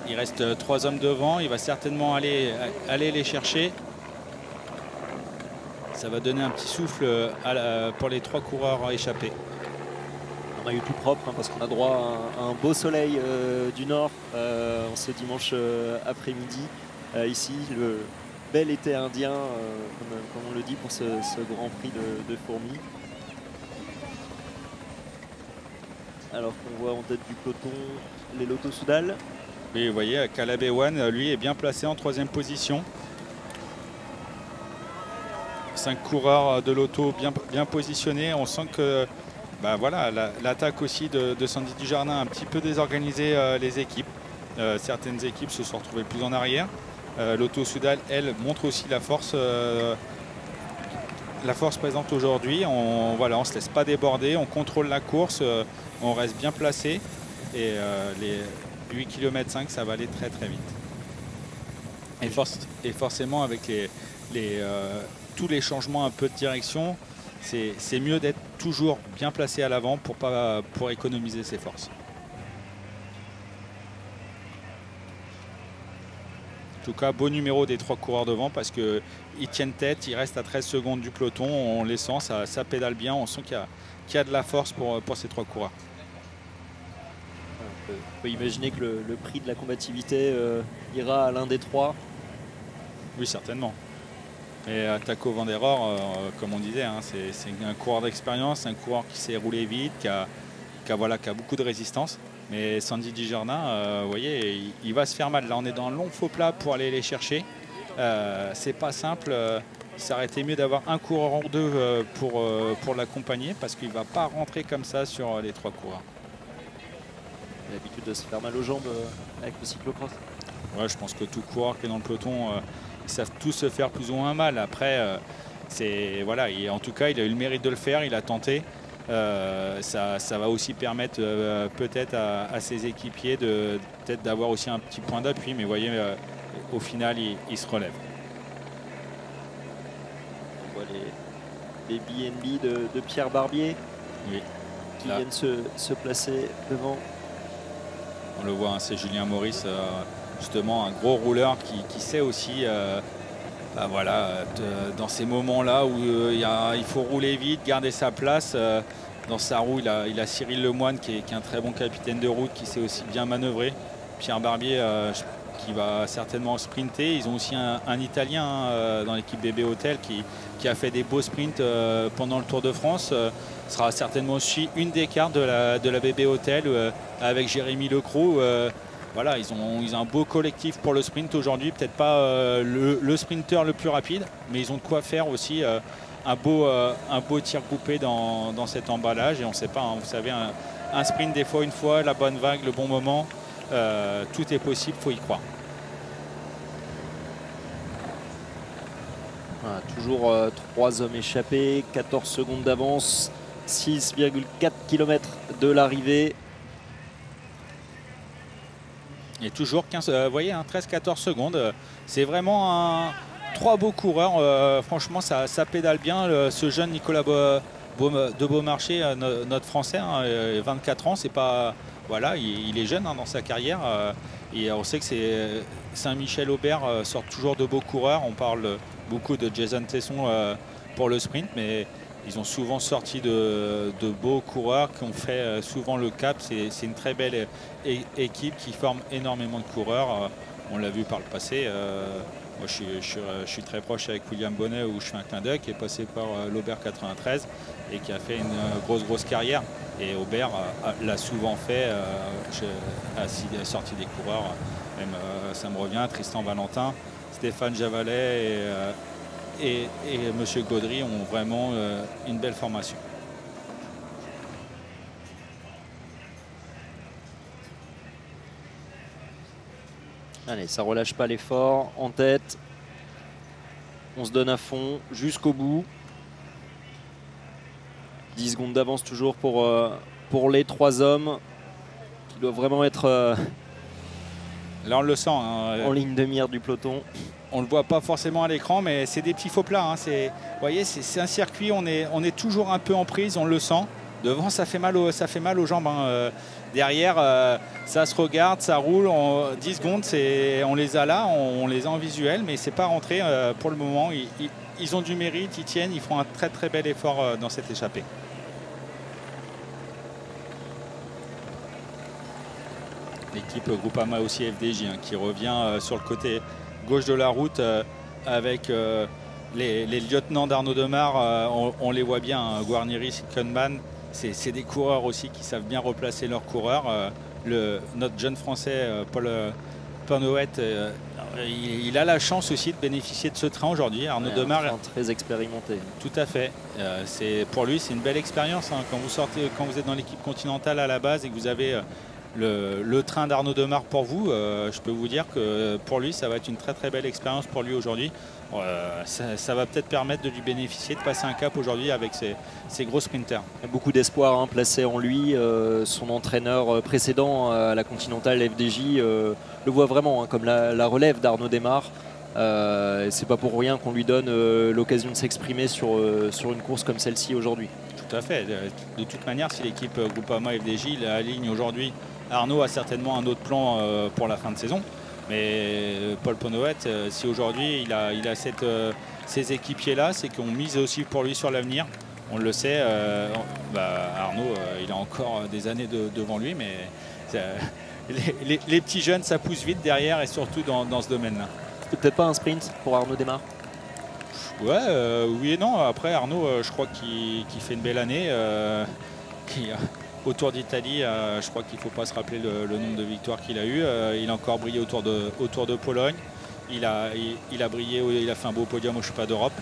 Il reste 3 hommes devant. Il va certainement aller les chercher. Ça va donner un petit souffle pour les 3 coureurs échappés. Un maillot tout propre hein, parce qu'on a droit à un beau soleil du nord en ce dimanche après-midi. Ici, le bel été indien, comme on le dit pour ce Grand Prix de Fourmies. Alors qu'on voit en tête du peloton les Lotto Soudal. Oui, vous voyez, Caleb Ewan, lui, est bien placé en 3e position. 5 coureurs de Lotto bien positionnés. On sent que voilà, l'attaque aussi de Sandy Dujardin a un petit peu désorganisé les équipes. Certaines équipes se sont retrouvées plus en arrière. Lotto Soudal, elle, montre aussi la force présente aujourd'hui. On ne se laisse pas déborder, on contrôle la course, on reste bien placé. Et les 8 km 5, ça va aller très très vite. Et forcément, avec tous les changements un peu de direction, c'est mieux d'être toujours bien placé à l'avant pour économiser ses forces. En tout cas, beau numéro des 3 coureurs devant parce qu'ils tiennent tête, ils restent à 13 secondes du peloton, on les sent, ça pédale bien, on sent qu'il y a de la force pour ces 3 coureurs. On peut imaginer que le prix de la combativité ira à l'un des 3. Oui, certainement. Et Taco Van Der Rohe, comme on disait, hein, c'est un coureur d'expérience, un coureur qui sait rouler vite, qui a beaucoup de résistance. Mais Sandy Dujardin, vous voyez, il va se faire mal. Là, on est dans un long faux plat pour aller les chercher. C'est pas simple. Ça aurait été mieux d'avoir un coureur en 2 pour l'accompagner parce qu'il ne va pas rentrer comme ça sur les 3 coureurs. Il a l'habitude de se faire mal aux jambes avec le cyclocross. Ouais, je pense que tout coureur qui est dans le peloton, ils savent tous se faire plus ou moins mal. Après, voilà, en tout cas, il a eu le mérite de le faire, il a tenté. Ça va aussi permettre peut-être à ses équipiers peut-être d'avoir aussi un petit point d'appui, mais vous voyez, au final, il se relève. On voit les BNB de Pierre Barbier qui viennent se placer devant. On le voit, hein, c'est Julien Maurice, justement un gros rouleur qui sait aussi voilà, dans ces moments-là où il faut rouler vite, garder sa place. Dans sa roue, il a Cyril Lemoine qui est un très bon capitaine de route, qui sait aussi bien manœuvrer. Pierre Barbier qui va certainement sprinter. Ils ont aussi un Italien dans l'équipe BB Hotel qui a fait des beaux sprints pendant le Tour de France. Sera certainement aussi une des cartes de la BB Hotel avec Jérémy Lecroux. Voilà, ils ont un beau collectif pour le sprint aujourd'hui. Peut-être pas le sprinter le plus rapide, mais ils ont de quoi faire aussi un beau tir groupé dans cet emballage. Et on ne sait pas, hein, vous savez, un sprint des fois, une fois, la bonne vague, le bon moment, tout est possible, il faut y croire. Voilà, toujours 3 hommes échappés, 14 secondes d'avance, 6,4 km de l'arrivée. Et toujours 15, vous voyez, 13-14 secondes. C'est vraiment 3 beaux coureurs. Franchement, ça pédale bien. Ce jeune Nicolas de Beaumarchais, notre Français, 24 ans, c'est pas, voilà, il est jeune dans sa carrière. Et on sait que Saint-Michel-Aubert sort toujours de beaux coureurs. On parle beaucoup de Jason Tesson pour le sprint, mais ils ont souvent sorti de beaux coureurs qui ont fait souvent le cap. C'est une très belle équipe qui forme énormément de coureurs. On l'a vu par le passé. Moi, je suis très proche avec William Bonnet, où je fais un clin d'œil, qui est passé par l'Aubert 93 et qui a fait une grosse carrière. Et Aubert l'a souvent fait, a sorti des coureurs. Même, ça me revient, Tristan Valentin, Stéphane Javalet et M. Gaudry ont vraiment une belle formation. Allez, ça relâche pas l'effort, en tête. On se donne à fond jusqu'au bout. 10 secondes d'avance toujours pour les 3 hommes qui doivent vraiment être là on le sent, hein, en ligne de mire du peloton. On ne le voit pas forcément à l'écran, mais c'est des petits faux plats. Hein. Vous voyez, c'est un circuit, on est toujours un peu en prise, on le sent. Devant, ça fait mal aux jambes. Hein. Derrière, ça se regarde, ça roule. 10 secondes, on les a là, on les a en visuel, mais c'est pas rentré pour le moment. Ils ont du mérite, ils tiennent, ils font un très bel effort dans cette échappée. L'équipe Groupama aussi FDJ hein, qui revient sur le côté gauche de la route avec les lieutenants d'Arnaud Demar. On les voit bien, hein, Guarnieri, Kuhnmann. C'est des coureurs aussi qui savent bien replacer leurs coureurs. Notre jeune français, Paul Penouet, il a la chance aussi de bénéficier de ce train aujourd'hui. Arnaud Demar est très expérimenté. Tout à fait. Pour lui, c'est une belle expérience. Hein, quand vous êtes dans l'équipe continentale à la base et que vous avez le train d'Arnaud Demar pour vous, je peux vous dire que pour lui, ça va être une très belle expérience pour lui aujourd'hui. Ça va peut-être permettre de lui bénéficier, de passer un cap aujourd'hui avec ces gros sprinters. Il y a beaucoup d'espoir hein, placé en lui. Son entraîneur précédent à la Continentale FDJ le voit vraiment hein, comme la relève d'Arnaud Demar. C'est pas pour rien qu'on lui donne l'occasion de s'exprimer sur une course comme celle-ci aujourd'hui. Tout à fait. De toute manière, si l'équipe Groupama FDJ aligne aujourd'hui, Arnaud a certainement un autre plan pour la fin de saison. Mais Paul Penouet, si aujourd'hui il a ces équipiers-là, c'est qu'on mise aussi pour lui sur l'avenir. On le sait, Arnaud, il a encore des années devant lui, mais les petits jeunes, ça pousse vite derrière et surtout dans ce domaine-là. C'est peut-être pas un sprint pour Arnaud Demar? Ouais, oui et non. Après, Arnaud, je crois qu'il fait une belle année. Au Tour d'Italie, je crois qu'il ne faut pas se rappeler le nombre de victoires qu'il a eu. Il a encore brillé au Tour de Pologne. Il a brillé, il a fait un beau podium au Championnat d'Europe.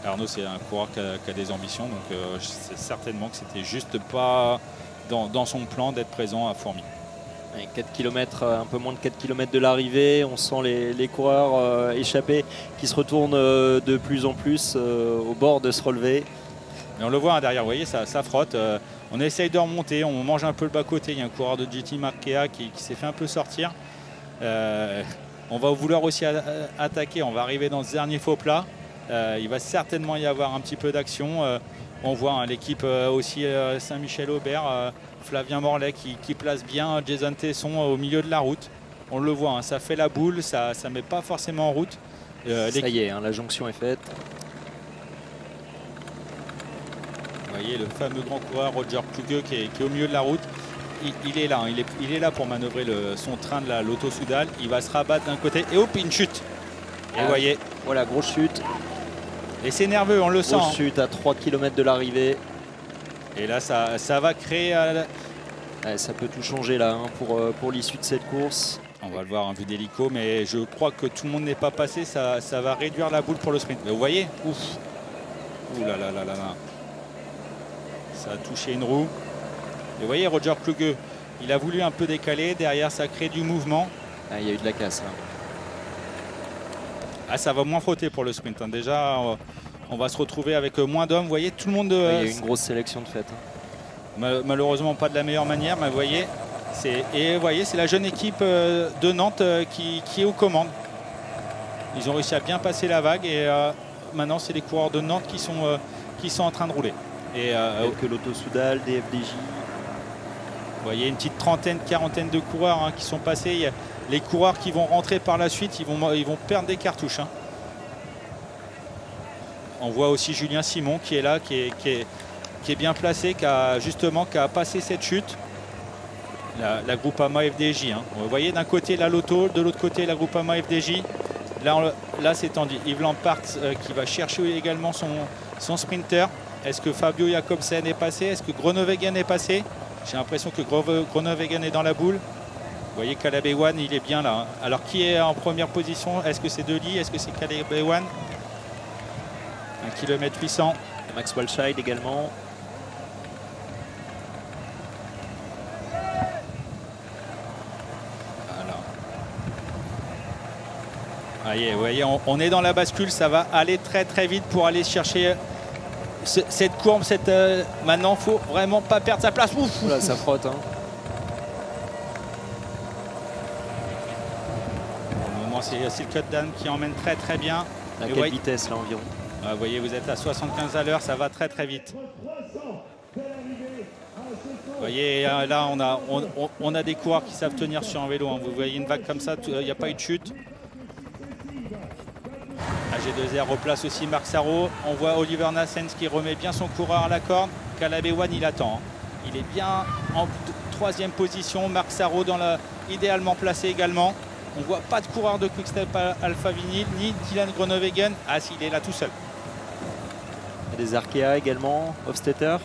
Arnaud, c'est un coureur qui a des ambitions, donc c'est certainement que c'était juste pas dans son plan d'être présent à Fourmies. 4 km, un peu moins de 4 km de l'arrivée, on sent les coureurs échappés qui se retournent de plus en plus au bord de se relever. Mais on le voit hein, derrière, vous voyez, ça frotte. On essaye de remonter, on mange un peu le bas-côté. Il y a un coureur de GT Markea qui s'est fait un peu sortir. On va vouloir aussi attaquer, on va arriver dans ce dernier faux plat. Il va certainement y avoir un petit peu d'action. On voit hein, l'équipe aussi Saint-Michel-Aubert, Flavien Morlaix qui place bien Jason Tesson au milieu de la route. On le voit, hein, ça fait la boule, ça ne met pas forcément en route. Ça y est, hein, la jonction est faite. Vous voyez le fameux grand coureur Roger Kluge qui est au milieu de la route. Il est là, hein, il est là pour manœuvrer son train de la Lotto Soudal. Il va se rabattre d'un côté et hop, une chute. Et vous voyez. Voilà, grosse chute. Et c'est nerveux, on le sent. Grosse chute à 3 km de l'arrivée. Et là, ça va créer... Ouais, ça peut tout changer là hein, pour l'issue de cette course. On va le voir en vue d'hélico, mais je crois que tout le monde n'est pas passé. Ça va réduire la boule pour le sprint. Mais vous voyez, ouf. Ouh là là là là là. Ça a touché une roue. Et vous voyez, Roger Kluge, il a voulu un peu décaler. Derrière, ça crée du mouvement. Ah, il y a eu de la casse là. Ah, ça va moins frotter pour le sprint. Hein. Déjà, on va se retrouver avec moins d'hommes. Vous voyez, tout le monde... il y a eu une grosse sélection de fait. Hein. Malheureusement pas de la meilleure manière, mais vous voyez, c'est la jeune équipe de Nantes qui est aux commandes. Ils ont réussi à bien passer la vague et maintenant c'est les coureurs de Nantes qui sont en train de rouler. Et que Lotto Soudal, des FDJ. Vous voyez une petite trentaine, quarantaine de coureurs hein, qui sont passés. Les coureurs qui vont rentrer par la suite, ils vont perdre des cartouches. Hein. On voit aussi Julien Simon qui est là, qui est bien placé, qui a passé cette chute. La Groupama FDJ. Hein. Vous voyez d'un côté la Lotto, de l'autre côté la Groupama FDJ. Là c'est tendu. Yves Lampart qui va chercher également son sprinter. Est-ce que Fabio Jakobsen est passé? Est-ce que Groenewegen est passé? J'ai l'impression que Groenewegen est dans la boule. Vous voyez Caleb Ewan, il est bien là. Hein. Alors qui est en première position? Est-ce que c'est Dely? Est-ce que c'est Caleb Ewan? 1 km 800. Et Max Walscheid également. Vous voyez, on est dans la bascule, ça va aller très très vite pour aller chercher cette courbe. Maintenant, il ne faut vraiment pas perdre sa place. Ouf, là, ça frotte. Hein. Pour le moment, c'est le cut-down qui emmène très très bien. À quelle vitesse là environ? Vous voyez, vous êtes à 75 à l'heure, ça va très très vite. Vous voyez, là, on a des coureurs qui savent tenir sur un vélo. Hein. Vous voyez une vague comme ça, il n'y a pas eu de chute. AG2R replace aussi Marc Sarrault. On voit Oliver Nassens qui remet bien son coureur à la corde. Caleb Ewan, il attend. Hein. Il est bien en troisième position. Marc Sarrault idéalement placé également. On ne voit pas de coureur de Quick-Step Alpha Vinyl, ni Dylan Groenewegen. Ah, s'il est là tout seul. Il y a des Arkea également, Hofstetter.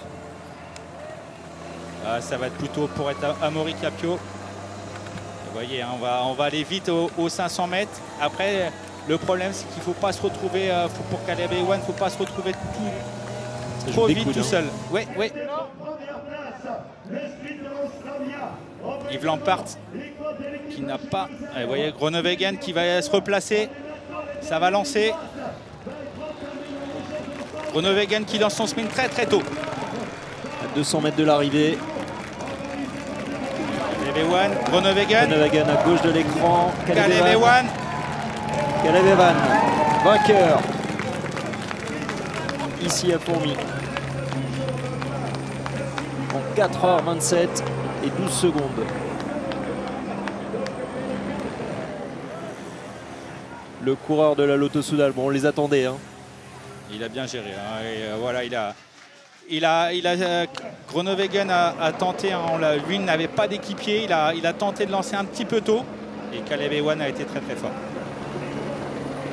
Ça va être plutôt pour être Amaury Capio. Vous voyez, hein, on va aller vite aux 500 mètres. Après, le problème, c'est qu'il ne faut pas se retrouver, pour Caleb Ewan, il ne faut pas se retrouver trop vite tout seul. Oui, oui. Yves Lampart qui n'a pas... Vous voyez, Groenewegen qui va se replacer. Ça va lancer. Groenewegen qui lance son sprint très très tôt. À 200 mètres de l'arrivée. Caleb Ewan, Groenewegen. Groenewegen à gauche de l'écran. Caleb Ewan. Caleb Ewan, vainqueur. Ici à Fourmies. En 4h27 et 12 secondes. Le coureur de la Lotto Soudal, bon on les attendait. Hein. Il a bien géré. Hein, et voilà, Groenewegen a tenté, hein, lui n'avait pas d'équipier, il a tenté de lancer un petit peu tôt. Et Caleb Ewan a été très très fort.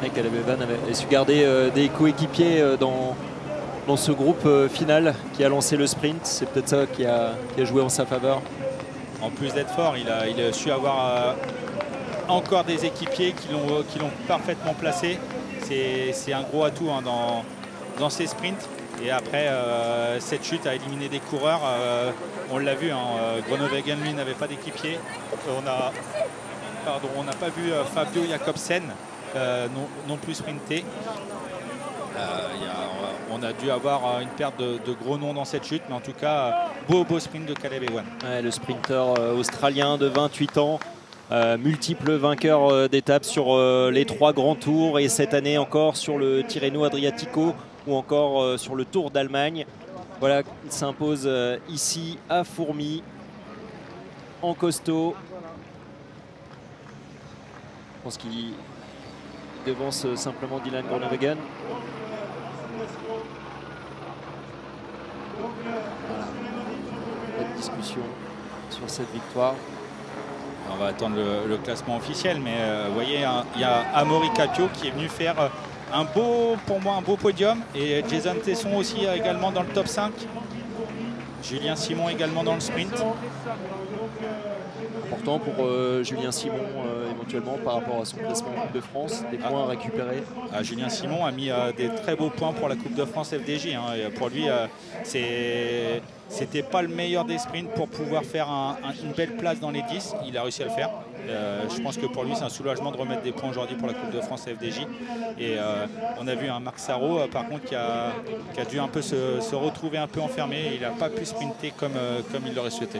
Et Caleb Ewan avait su garder des coéquipiers dans ce groupe final qui a lancé le sprint. C'est peut-être ça qui a joué en sa faveur. En plus d'être fort, il a su avoir encore des équipiers qui l'ont parfaitement placé. C'est un gros atout hein, dans ces sprints. Et après, cette chute a éliminé des coureurs. On l'a vu, hein, Groenewegen, lui, n'avait pas d'équipier. On n'a pas vu Fabio Jakobsen non plus sprinter. On a dû avoir une perte de gros noms dans cette chute. Mais en tout cas, beau sprint de Caleb Ewan. Ouais, le sprinter australien de 28 ans. Multiple vainqueur d'étapes sur les 3 grands tours et cette année encore sur le Tirreno Adriatico ou encore sur le Tour d'Allemagne. Voilà, il s'impose ici à Fourmies en costaud. Je pense qu'il devance simplement Dylan Groenewegen. Pas de discussion sur cette victoire. On va attendre le classement officiel, mais vous voyez, il y a Amaury Capio qui est venu faire pour moi un beau podium, et Jason Tesson aussi également dans le top 5. Julien Simon également dans le sprint. Important pour Julien Simon éventuellement par rapport à son classement en Coupe de France, des points à récupérer. Julien Simon a mis des très beaux points pour la Coupe de France FDJ. Et pour lui, c'était pas le meilleur des sprints pour pouvoir faire une belle place dans les 10. Il a réussi à le faire. Je pense que pour lui, c'est un soulagement de remettre des points aujourd'hui pour la Coupe de France FDJ. Et on a vu un Marc Sarrault, par contre, qui a dû un peu se retrouver un peu enfermé. Il n'a pas pu sprinter comme il l'aurait souhaité.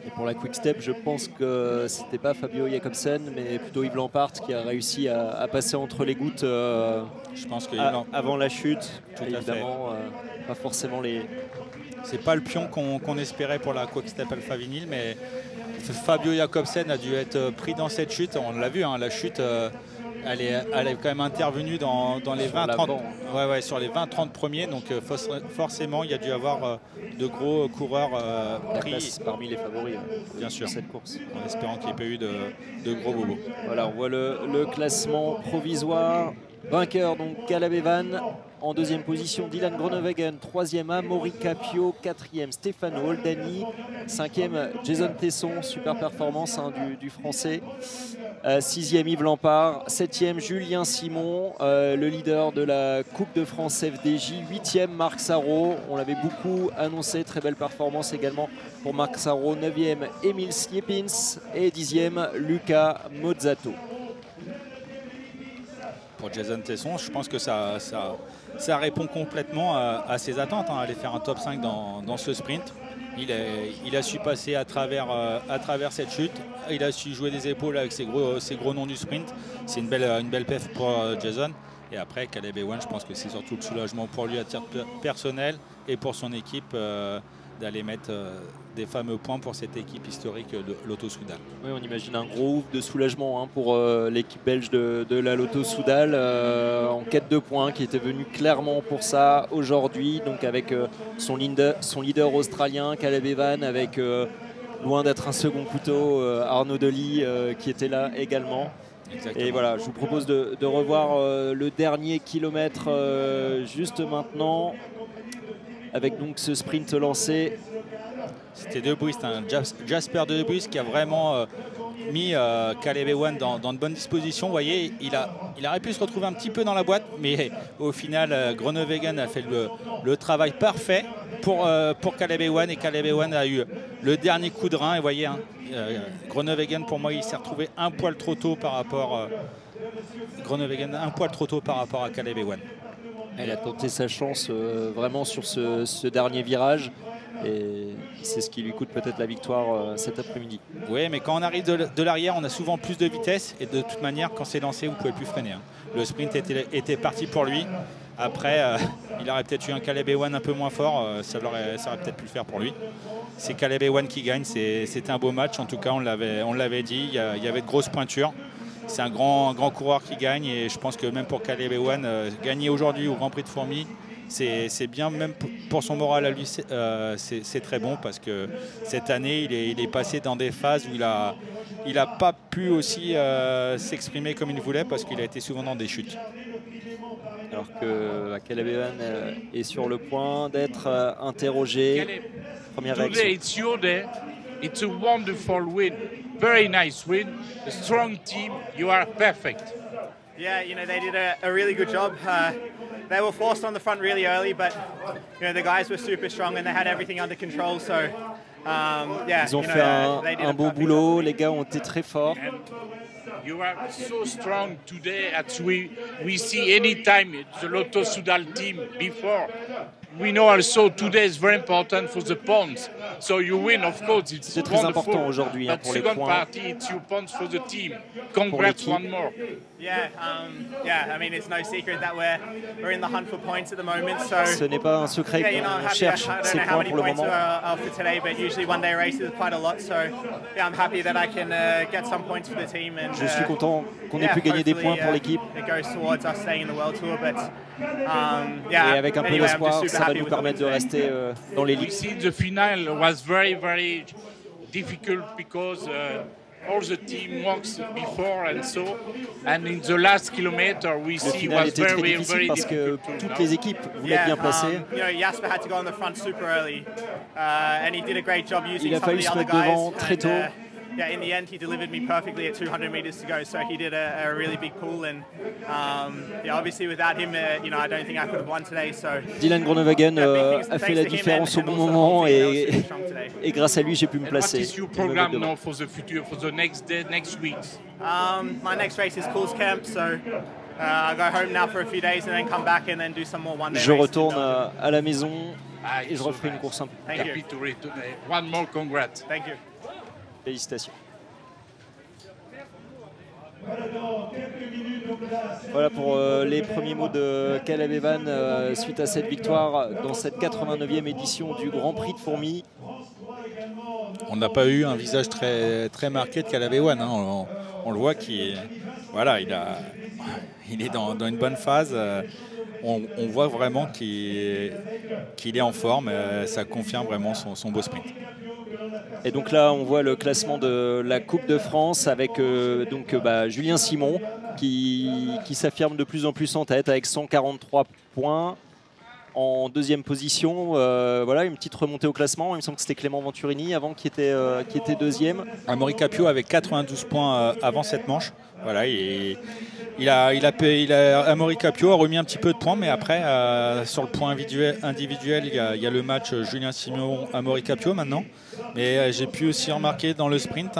Et pour la Quick Step, je pense que c'était pas Fabio Jakobsen, mais plutôt Yves Lampart qui a réussi à passer entre les gouttes je pense que avant la chute. Tout évidemment, pas forcément les... C'est pas le pion qu'on espérait pour la Quick Step Alpha Vinyl, mais Fabio Jakobsen a dû être pris dans cette chute. On l'a vu, hein, la chute, elle est quand même intervenue dans les 20-30 sur les 20-30 premiers. Donc forcément, il y a dû avoir de gros coureurs pris parmi les favoris bien sûr, cette course. En espérant qu'il n'y ait pas eu de gros bobos. Voilà, on voit le classement provisoire. Vainqueur donc Caleb Evan, en deuxième position Dylan Groenewegen, troisième Amaury Capio, quatrième Stefano Oldani, cinquième Jason Tesson, super performance du français, sixième Yves Lampart, septième Julien Simon, le leader de la Coupe de France FDJ, huitième Marc Sarrault, on l'avait beaucoup annoncé, très belle performance également pour Marc Sarrault, neuvième Emile Sliepins et dixième Luca Mozzato. Pour Jason Tesson, je pense que ça répond complètement à ses attentes, hein, aller faire un top 5 dans ce sprint. Il a su passer à travers cette chute, il a su jouer des épaules avec ses gros noms du sprint. C'est une belle perf pour Jason. Et après, Caleb Ewan, je pense que c'est surtout le soulagement pour lui à titre personnel et pour son équipe d'aller mettre des fameux points pour cette équipe historique de Lotto Soudal. Oui, on imagine un gros ouf de soulagement hein, pour l'équipe belge de la Lotto Soudal en quête de points, qui était venu clairement pour ça aujourd'hui, donc avec son leader australien Caleb Evan, avec loin d'être un second couteau Arnaud Delis qui était là également. Exactement. Et voilà, je vous propose de revoir le dernier kilomètre juste maintenant, avec donc ce sprint lancé. C'était Debruist, hein, Jasper Debruist qui a vraiment mis Caleb Ewan dans de bonnes dispositions. Vous voyez, il aurait pu se retrouver un petit peu dans la boîte, mais au final, Groenewegen a fait le travail parfait pour Caleb Ewan, et Caleb Ewan a eu le dernier coup de rein. Et vous voyez, hein, Groenewegen, pour moi, il s'est retrouvé un poil trop tôt par rapport à Caleb Ewan. Elle a tenté sa chance vraiment sur ce dernier virage. Et c'est ce qui lui coûte peut-être la victoire cet après-midi. Oui, mais quand on arrive de l'arrière, on a souvent plus de vitesse. Et de toute manière, quand c'est lancé, vous ne pouvez plus freiner. Hein. Le sprint était parti pour lui. Après, il aurait peut-être eu un Caleb Ewan un peu moins fort. Ça aurait peut-être pu le faire pour lui. C'est Caleb Ewan qui gagne. C'était un beau match. En tout cas, on l'avait dit. Il y avait de grosses pointures. C'est un grand coureur qui gagne. Et je pense que même pour Caleb Ewan, gagner aujourd'hui au Grand Prix de Fourmies, c'est bien, même pour son moral à lui, c'est très bon, parce que cette année, il est passé dans des phases où il a pas pu aussi s'exprimer comme il voulait, parce qu'il a été souvent dans des chutes. Alors que Caleb Ewan est sur le point d'être interrogé. Première réaction. Today it's your day. It's a wonderful win. Very nice win. A strong team. You are perfect. Yeah, they did a really good job. They were forced on the front really early, but the guys were super strong and they had everything under control. So, ils ont fait un beau boulot. Les gars ont été très forts. You are so strong today as we see anytime the Lotto Soudal team before. We know also today is very important for the points. So you win, of course, it's très important aujourd'hui pour les points. Second party, it's your points for the team. Congrats one more. I mean, it's no secret that we're in the hunt for points at the moment. So ce n'est pas un secret qu'on cherche ces points pour le moment. For today, but usually one-day races is quite a lot. So I'm happy that I can get some points for the team. And je suis content qu'on ait pu gagner des points pour l'équipe. It goes towards us staying in the World Tour, but et avec un peu d'espoir, ça va nous permettre de rester dans l'élite. The final was very, very difficult because all the team walks before and in the last kilometer we see was very, very parce que toutes les équipes voulaient être bien placées. Jasper had to go on the front super early, and he did a great job using some of the other guys. Très tôt. In the end, he delivered me perfectly at 200 meters to go. So he did a really big pull, and obviously without him, I don't think I could have won today. So Dylan Groenewegen a fait la différence au bon moment, et grâce à lui, j'ai pu me placer. What is your program now for the future, for the next weeks? My next race is Cool's Camp, so I go home now for a few days and then come back and then do some more one-day. Je retourne à la maison et je referai une course un peu plus tard. Happy to return. One more congrats. Thank you. Félicitations. Voilà pour les premiers mots de Caleb Evan suite à cette victoire dans cette 89e édition du Grand Prix de Fourmies. On n'a pas eu un visage très, très marqué de Caleb Evan. Hein. On le voit qu'il est dans une bonne phase. On voit vraiment qu'il est en forme. Ça confirme vraiment son beau sprint. Et donc là, on voit le classement de la Coupe de France avec Julien Simon qui s'affirme de plus en plus en tête avec 143 points. En deuxième position, voilà une petite remontée au classement. Il me semble que c'était Clément Venturini avant qui était deuxième. Amaury Capio avec 92 points avant cette manche. Voilà, Amaury Capio a remis un petit peu de points, mais après, sur le point individuel, il y a le match Julien Simon, Amaury Capio maintenant. Mais j'ai pu aussi remarquer dans le sprint,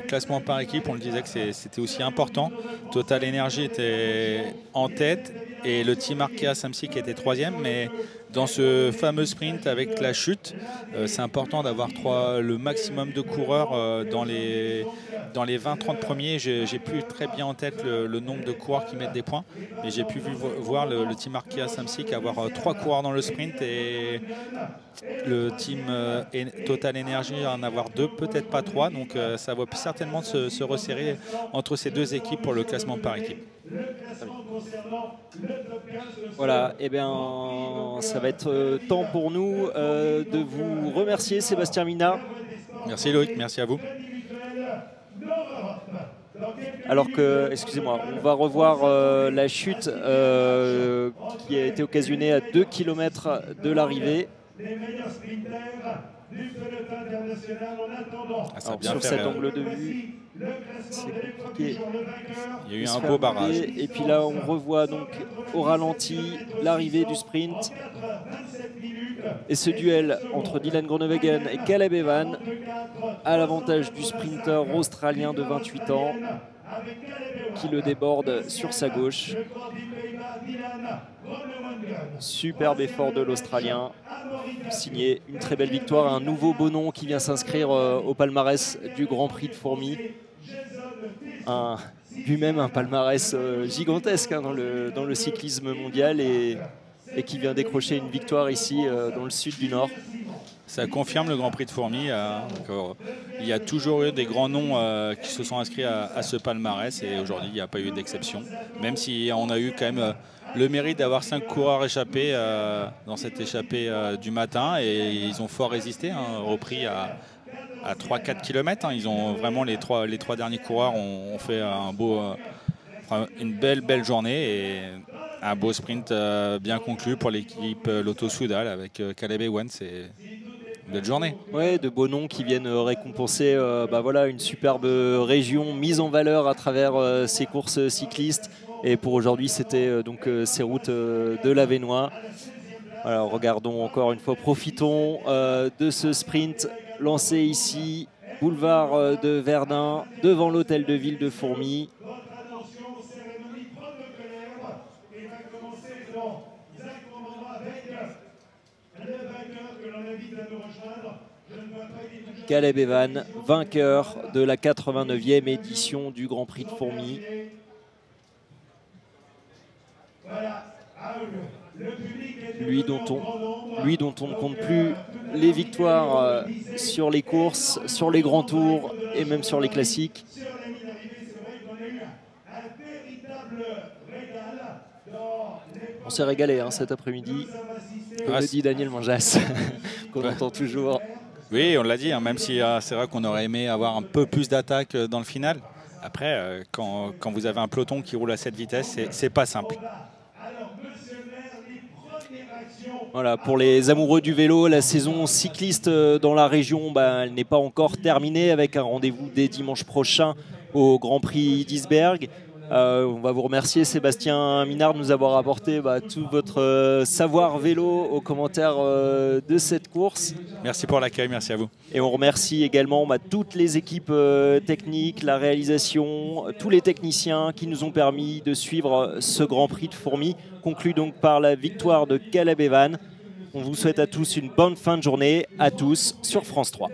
classement par équipe, on le disait que c'était aussi important. Total Energy était en tête et le team Arkea Samsic était troisième, mais dans ce fameux sprint avec la chute, c'est important d'avoir le maximum de coureurs dans les 20-30 premiers. J'ai plus très bien en tête le nombre de coureurs qui mettent des points, mais j'ai pu voir le team Arkea Samsic avoir 3 coureurs dans le sprint et le team Total Energy en avoir 2, peut-être pas 3, donc ça va certainement se resserrer entre ces deux équipes pour le classement par équipe. Voilà, et bien ça va être temps pour nous de vous remercier, Sébastien Minard. Merci Loïc, merci à vous. Alors que, excusez-moi, on va revoir la chute qui a été occasionnée à 2 km de l'arrivée. Sur cet angle de vue, c'est compliqué. Il y a eu un beau barrage. Et puis là, on revoit donc au ralenti l'arrivée du sprint. Et ce duel entre Dylan Groenewegen et Caleb Evan à l'avantage du sprinter australien de 28 ans qui le déborde sur sa gauche. Superbe effort de l'Australien, signé une très belle victoire, un nouveau beau nom qui vient s'inscrire au palmarès du Grand Prix de Fourmies. Lui-même un palmarès gigantesque dans le cyclisme mondial et qui vient décrocher une victoire ici dans le sud du Nord. Ça confirme le Grand Prix de Fourmies. Il y a toujours eu des grands noms qui se sont inscrits à ce palmarès et aujourd'hui il n'y a pas eu d'exception. Même si on a eu quand même le mérite d'avoir 5 coureurs échappés dans cette échappée du matin et ils ont fort résisté, repris à 3-4 km. Ils ont vraiment les trois derniers coureurs ont fait une belle journée et un beau sprint bien conclu pour l'équipe Lotto Soudal avec Caleb Ewan. C'est une belle journée. Ouais, de beaux noms qui viennent récompenser voilà, une superbe région mise en valeur à travers ces courses cyclistes. Et pour aujourd'hui, c'était donc ces routes de l'Avesnois. Alors, regardons encore une fois, profitons de ce sprint lancé ici, boulevard de Verdun, devant l'hôtel de ville de Fourmies. Caleb Evan, vainqueur de la 89e édition du Grand Prix de Fourmies. Lui dont on ne compte plus les victoires sur les courses, sur les grands tours et même sur les classiques. On s'est régalé hein, cet après-midi, comme le dit Daniel Manjas, qu'on entend toujours. Oui, on l'a dit, hein, même si c'est vrai qu'on aurait aimé avoir un peu plus d'attaque dans le final. Après, quand vous avez un peloton qui roule à cette vitesse, c'est pas simple. Voilà, pour les amoureux du vélo, la saison cycliste dans la région, elle n'est pas encore terminée avec un rendez-vous dès dimanche prochain au Grand Prix d'Isberg. On va vous remercier Sébastien Minard de nous avoir apporté tout votre savoir vélo aux commentaires de cette course. Merci pour l'accueil, merci à vous. Et on remercie également toutes les équipes techniques, la réalisation, tous les techniciens qui nous ont permis de suivre ce Grand Prix de Fourmies, conclu donc par la victoire de Caleb Evan. On vous souhaite à tous une bonne fin de journée, à tous sur France 3.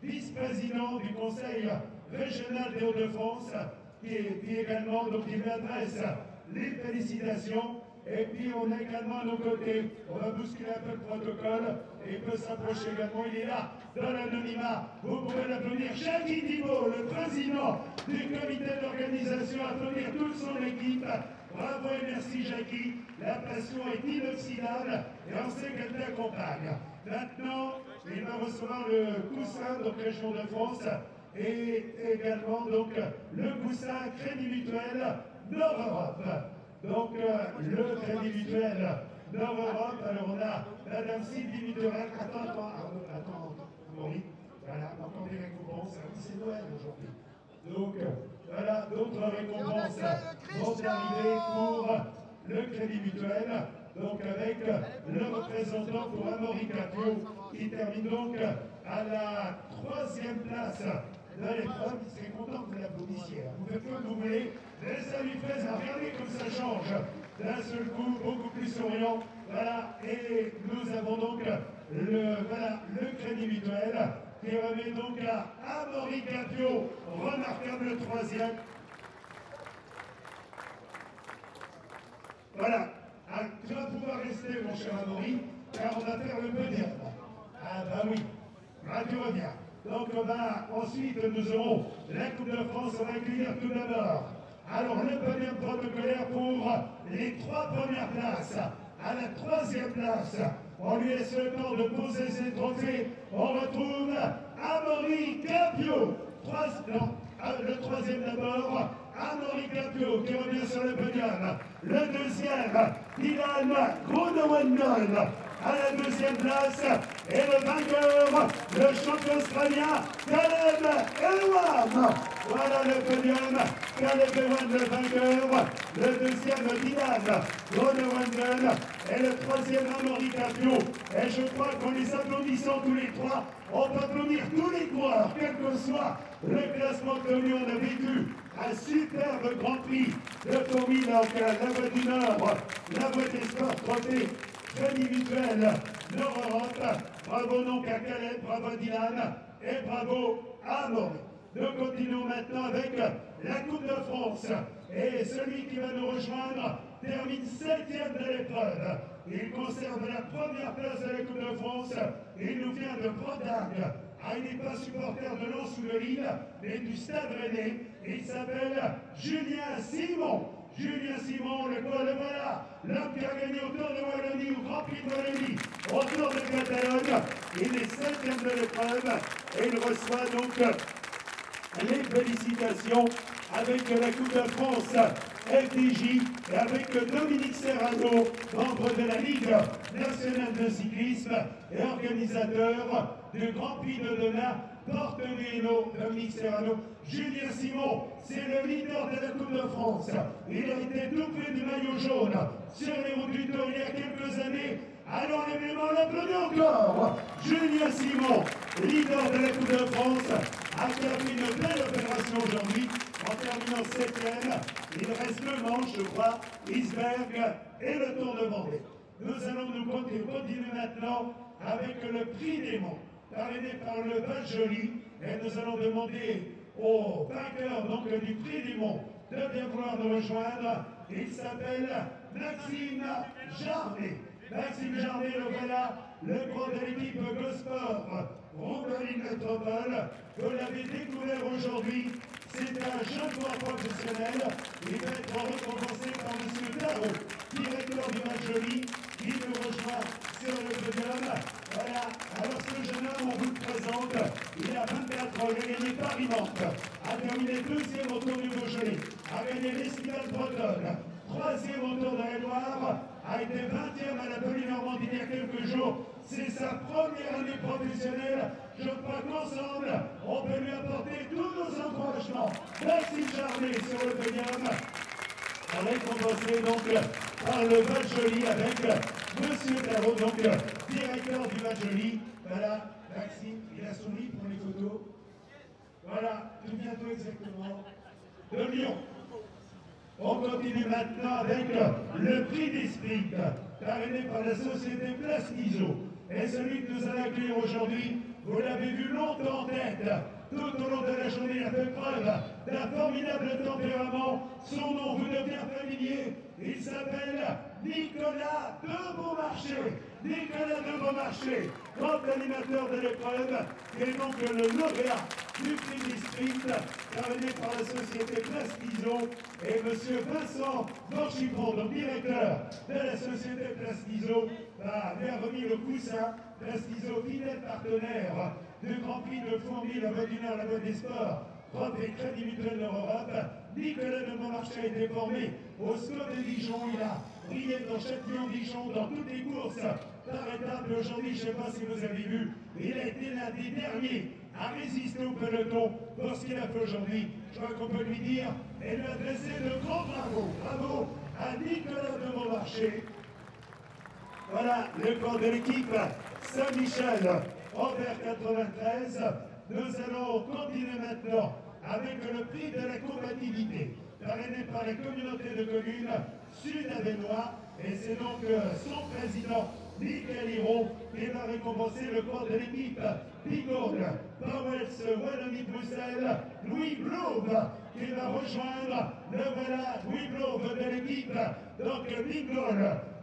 vice-président du Conseil régional des Hauts-de-France, qui également donc, il m'adresse les félicitations. Et puis on a également à nos côtés, on va bousculer un peu le protocole, et il peut s'approcher également, il est là, dans l'anonymat. Vous pouvez l'applaudir, Jackie Thibault, le président du comité d'organisation, applaudir toute son équipe. Bravo et merci Jackie, la passion est inoxydable et on sait qu'elle t'accompagne. Maintenant, il va recevoir le coussin de Région de France et également donc le coussin Crédit Mutuel Nord-Europe. Donc le Crédit Mutuel Nord-Europe, alors on a Madame Sylvie Mitterrand. Attends, Maurice. Voilà, donc on des récompenses, c'est Noël aujourd'hui. Donc voilà, d'autres récompenses vont arriver pour le Crédit Mutuel. Donc avec le représentant pour Amaury Capio, qui termine donc à la 3e place de l'épreuve. Il serait content que vous l'applaudissiez. Vous faites comme vous voulez, mais ça lui fait ça. Regardez comme ça change d'un seul coup, beaucoup plus souriant. Voilà, et nous avons donc le Crédit Mutuel qui remet donc à Amaury Capio, remarquable 3e. Voilà. Tu vas pouvoir rester, mon cher Amaury, car on va faire le podium. Ah bah oui, tu reviens. Donc ensuite nous aurons la Coupe de France, on va accueillir tout d'abord. Alors le podium protocolaire pour les 3 premières places. À la 3e place, on lui laisse le temps de poser ses trophées. On retrouve Amaury Capio. Le 3e d'abord, Amaury Capio qui revient sur le podium. Le 2e, Dylan Groenewegen à la 2e place. Et le vainqueur, le champion australien, Caleb Ewan. Voilà le podium, Caleb Ewan le vainqueur. Le 2e, Dylan Groenewegen. Et le 3e, Amaury Capio. Et je crois qu'en les applaudissant tous les 3, on peut applaudir tous les coureurs, quel que soit le classement que nous on a vécu. Un superbe Grand Prix de Fourmies, donc la Voie du Nord, la Voie des Sports trottés, Crédit Mutuel Nord-Europe. Bravo donc à Caleb, bravo à Dylan et bravo à Amaury. Nous continuons maintenant avec la Coupe de France. Et celui qui va nous rejoindre termine 7e de l'épreuve. Il conserve la 1re place de la Coupe de France. Il nous vient de Bretagne. Il n'est pas supporter de Lens ou de Lille, mais du Stade Rennais. Il s'appelle Julien Simon. Julien Simon, le voilà, l'homme qui a gagné au Tour de Wallonie, au Grand Prix de Wallonie, au Tour de Catalogne. Il est 5e de l'épreuve et il reçoit donc les félicitations avec la Coupe de France FDJ et avec Dominique Serrano, membre de la Ligue nationale de cyclisme et organisateur du Grand Prix de Denain, Porte-Nueno. Dominique Serrano, Julien Simon, c'est le leader de la Coupe de France. Il a été tout près du maillot jaune sur les routes du Tour il y a quelques années. Allons l'événement, l'applaudit encore. Julien Simon, leader de la Coupe de France, a fait une belle opération aujourd'hui en terminant 7e. Il reste le Manche, je crois, Isberg et le Tour de Vendée. Nous allons nous continuer maintenant avec le prix des monts, parrainé par le Val-Joli. Et nous allons demander au vainqueur donc, du prix des monts de bien vouloir nous rejoindre. Il s'appelle Maxime Jarnet. Maxime Jarnet, le voilà, le pro de l'équipe Gosport Rondoline Métropole. Vous l'avez découvert aujourd'hui. C'est un jeune joueur professionnel. Il va être récompensé par M. Darro, directeur du Val-Joli, qui nous rejoint sur le podium. Voilà, alors ce jeune homme, on vous le présente. Il a 24 ans, il a gagné Paris-Mantes, a terminé 2e au Tour du Beaujolais, a gagné l'Estivale Bretonne, 3e au Tour de la Loire, a été 20e à la Poly-Normandie il y a quelques jours. C'est sa première année professionnelle. Je crois qu'ensemble, on peut lui apporter tous nos encouragements. Maxime Jarnet sur le podium, récompensé donc par le Val-Joli avec M. Tarot, donc directeur du Val-Joli. Voilà, Maxime, il a son lit pour les photos. Voilà, tout bientôt exactement de Lyon. On continue maintenant avec le prix des sprints, parrainé par la société Place Niso. Et celui que nous allons accueillir aujourd'hui, vous l'avez vu longtemps en tête, tout au long de la journée, il a fait preuve d'un formidable tempérament. Son nom vous devient familier. Il s'appelle Nicolas de Beaumarchais. Nicolas de Beaumarchais, grand animateur de l'épreuve, qui est donc le lauréat du prix des sprints, parrainé par la société Place Niso. Et M. Vincent Borchipron, donc directeur de la société Place Niso, lui a remis le coussin. Place Niso, fidèle partenaire du Grand Prix de Fourmi, la Voie du Nord, la Voie des Sports, propre et Crédit Mutuel Europe. Nicolas de Beaumarchais a été formé au SCO de Dijon. Il a brillé dans Châtillon-Dijon, dans toutes les courses par étapes. Aujourd'hui, je ne sais pas si vous avez vu, il a été l'un des derniers à résister au peloton pour ce qu'il a fait aujourd'hui. Je crois qu'on peut lui dire et lui adresser de grands bravos. Bravo à Nicolas de Beaumarchais. Voilà le corps de l'équipe Saint-Michel envers 93. Nous allons continuer maintenant avec le prix de la combativité, parrainé par la communauté de communes Sud-Avesnois. Et c'est donc son président, Michael Hiron, qui va récompenser le corps de l'équipe Bigourd, Powels, Wallonie-Bruxelles, Louis Blauve, qui va rejoindre le voilà, Louis Blauve de l'équipe, donc Bigourd,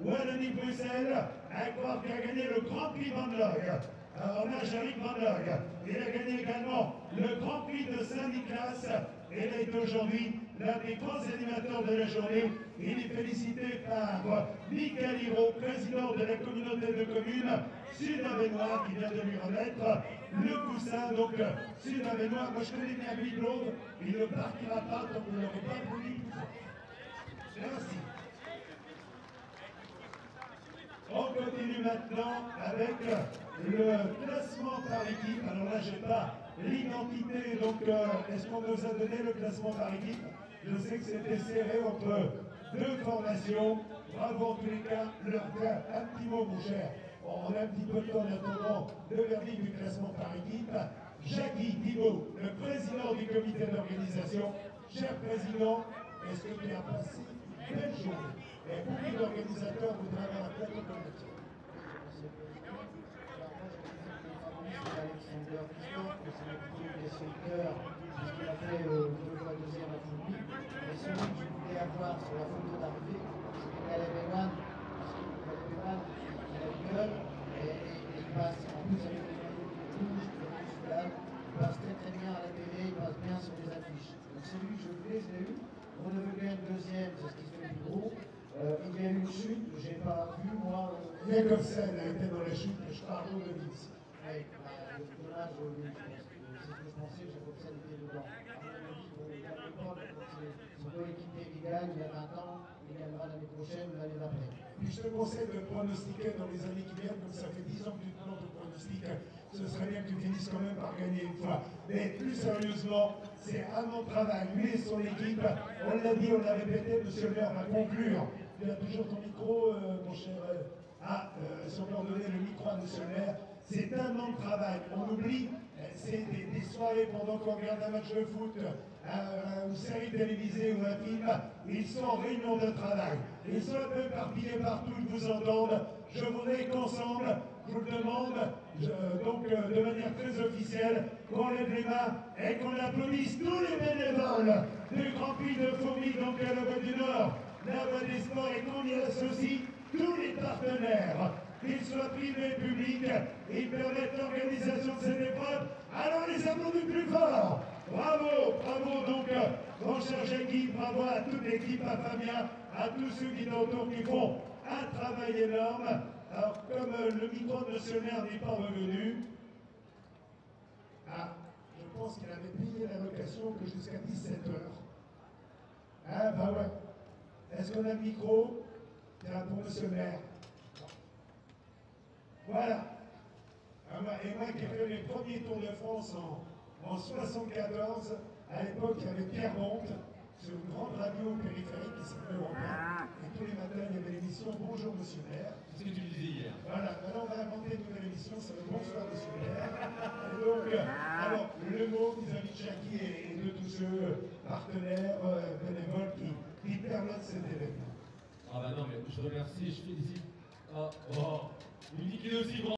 Wallonie-Bruxelles, un corps qui a gagné le Grand Prix Van Log. Hommage à Rick Van Log. Il a gagné également le Grand Prix de Saint-Nicolas et il est aujourd'hui l'un des grands animateurs de la journée. Il est félicité par Michael Hiro, président de la communauté de communes Sud-Avesnois, qui vient de lui remettre le coussin. Donc Sud-Avesnois, moi je connais bien Louis Blauve, il ne partira pas tant que vous n'aurez pas voulu. Merci. On continue maintenant avec le classement par équipe. Alors là, je n'ai pas l'identité, donc est-ce qu'on nous a donné le classement par équipe? Je sais que c'était serré entre deux formations. Bravo en tous les cas, un petit mot mon cher. On a un petit peu de temps en attendant le verdict du classement par équipe. Jackie Thibault, le président du comité d'organisation. Cher président, est-ce que tu as passé une belle journée? Et beaucoup d'organisateurs voudraient avoir un plateau comme le tien. Alexander Christophe, que c'est le premier des sauveteurs, puisqu'il a fait 2 fois 2e à Fourmi. Mais celui que je voulais avoir sur la photo d'arrivée, c'était Caleb Ewan, parce que Caleb Ewan, il a une gueule, et il passe en plus avec les maillots rouges, il passe très très bien à la télé, il passe bien sur les affiches. Donc celui que je voulais, je l'ai eu. Rodevegen deuxième, c'est ce qui se fait plus gros. Il y a eu une chute, j'ai pas vu moi. Jacobsen a été dans la chute, je parle de Vince. Oui, dommage, c'est ce que je pensais, Jacobsen était dedans. À mon avis, son coéquipier qui gagne, il y a 20 ans, il gagnera l'année prochaine ou l'année d'après. Puis je te conseille de pronostiquer dans les années qui viennent, comme ça fait 10 ans que tu te plantes au pronostic, ce serait bien que tu finisses quand même par gagner une fois. Mais plus sérieusement, c'est un an de travail, lui et son équipe. On l'a dit, on l'a répété, monsieur le maire va conclure. Tu as toujours ton micro, mon cher. Si on peut en donner le micro à monsieur le maire, c'est un an de travail. On oublie, c'est des soirées pendant qu'on regarde un match de foot, une série télévisée ou un film, ils sont en réunion de travail. Ils sont un peu éparpillés partout, ils vous entendent. Je voudrais qu'ensemble, je vous le demande, donc de manière très officielle, qu'on lève les mains et qu'on applaudisse tous les bénévoles du Grand Prix de Fourmi, donc à la Voie du Nord, la Voie des Sports, et qu'on y associe tous les partenaires, qu'ils soient privés, publics, ils permettent l'organisation de cette épreuve. Alors les applaudis plus fort. Bravo, bravo donc, mon cher Jackie, bravo à toute l'équipe, à Fabien, à tous ceux qui sont autour, qui font un travail énorme. Alors comme le micro de monsieur le maire n'est pas revenu, je pense qu'il avait payé la location que jusqu'à 17h. Ah bah ouais. Est-ce qu'on a le micro? Tiens, pour monsieur le maire. Voilà. Et moi qui ai fait les premiers Tours de France en 74, à l'époque il y avait Pierre Monte sur une grande radio périphérique qui s'appelait Europe. Et tous les matins il y avait l'émission Bonjour Monsieur le maire. C'est ce que tu disais hier. Voilà, maintenant on va inventer une nouvelle émission, ça va être Bonsoir Monsieur le maire. Et donc, alors le mot vis-à-vis de Jackie et de tous ceux partenaires, bénévoles qui permettent cet événement. Ah bah non, mais je remercie, je félicite. Il me dit qu'il est aussi grand.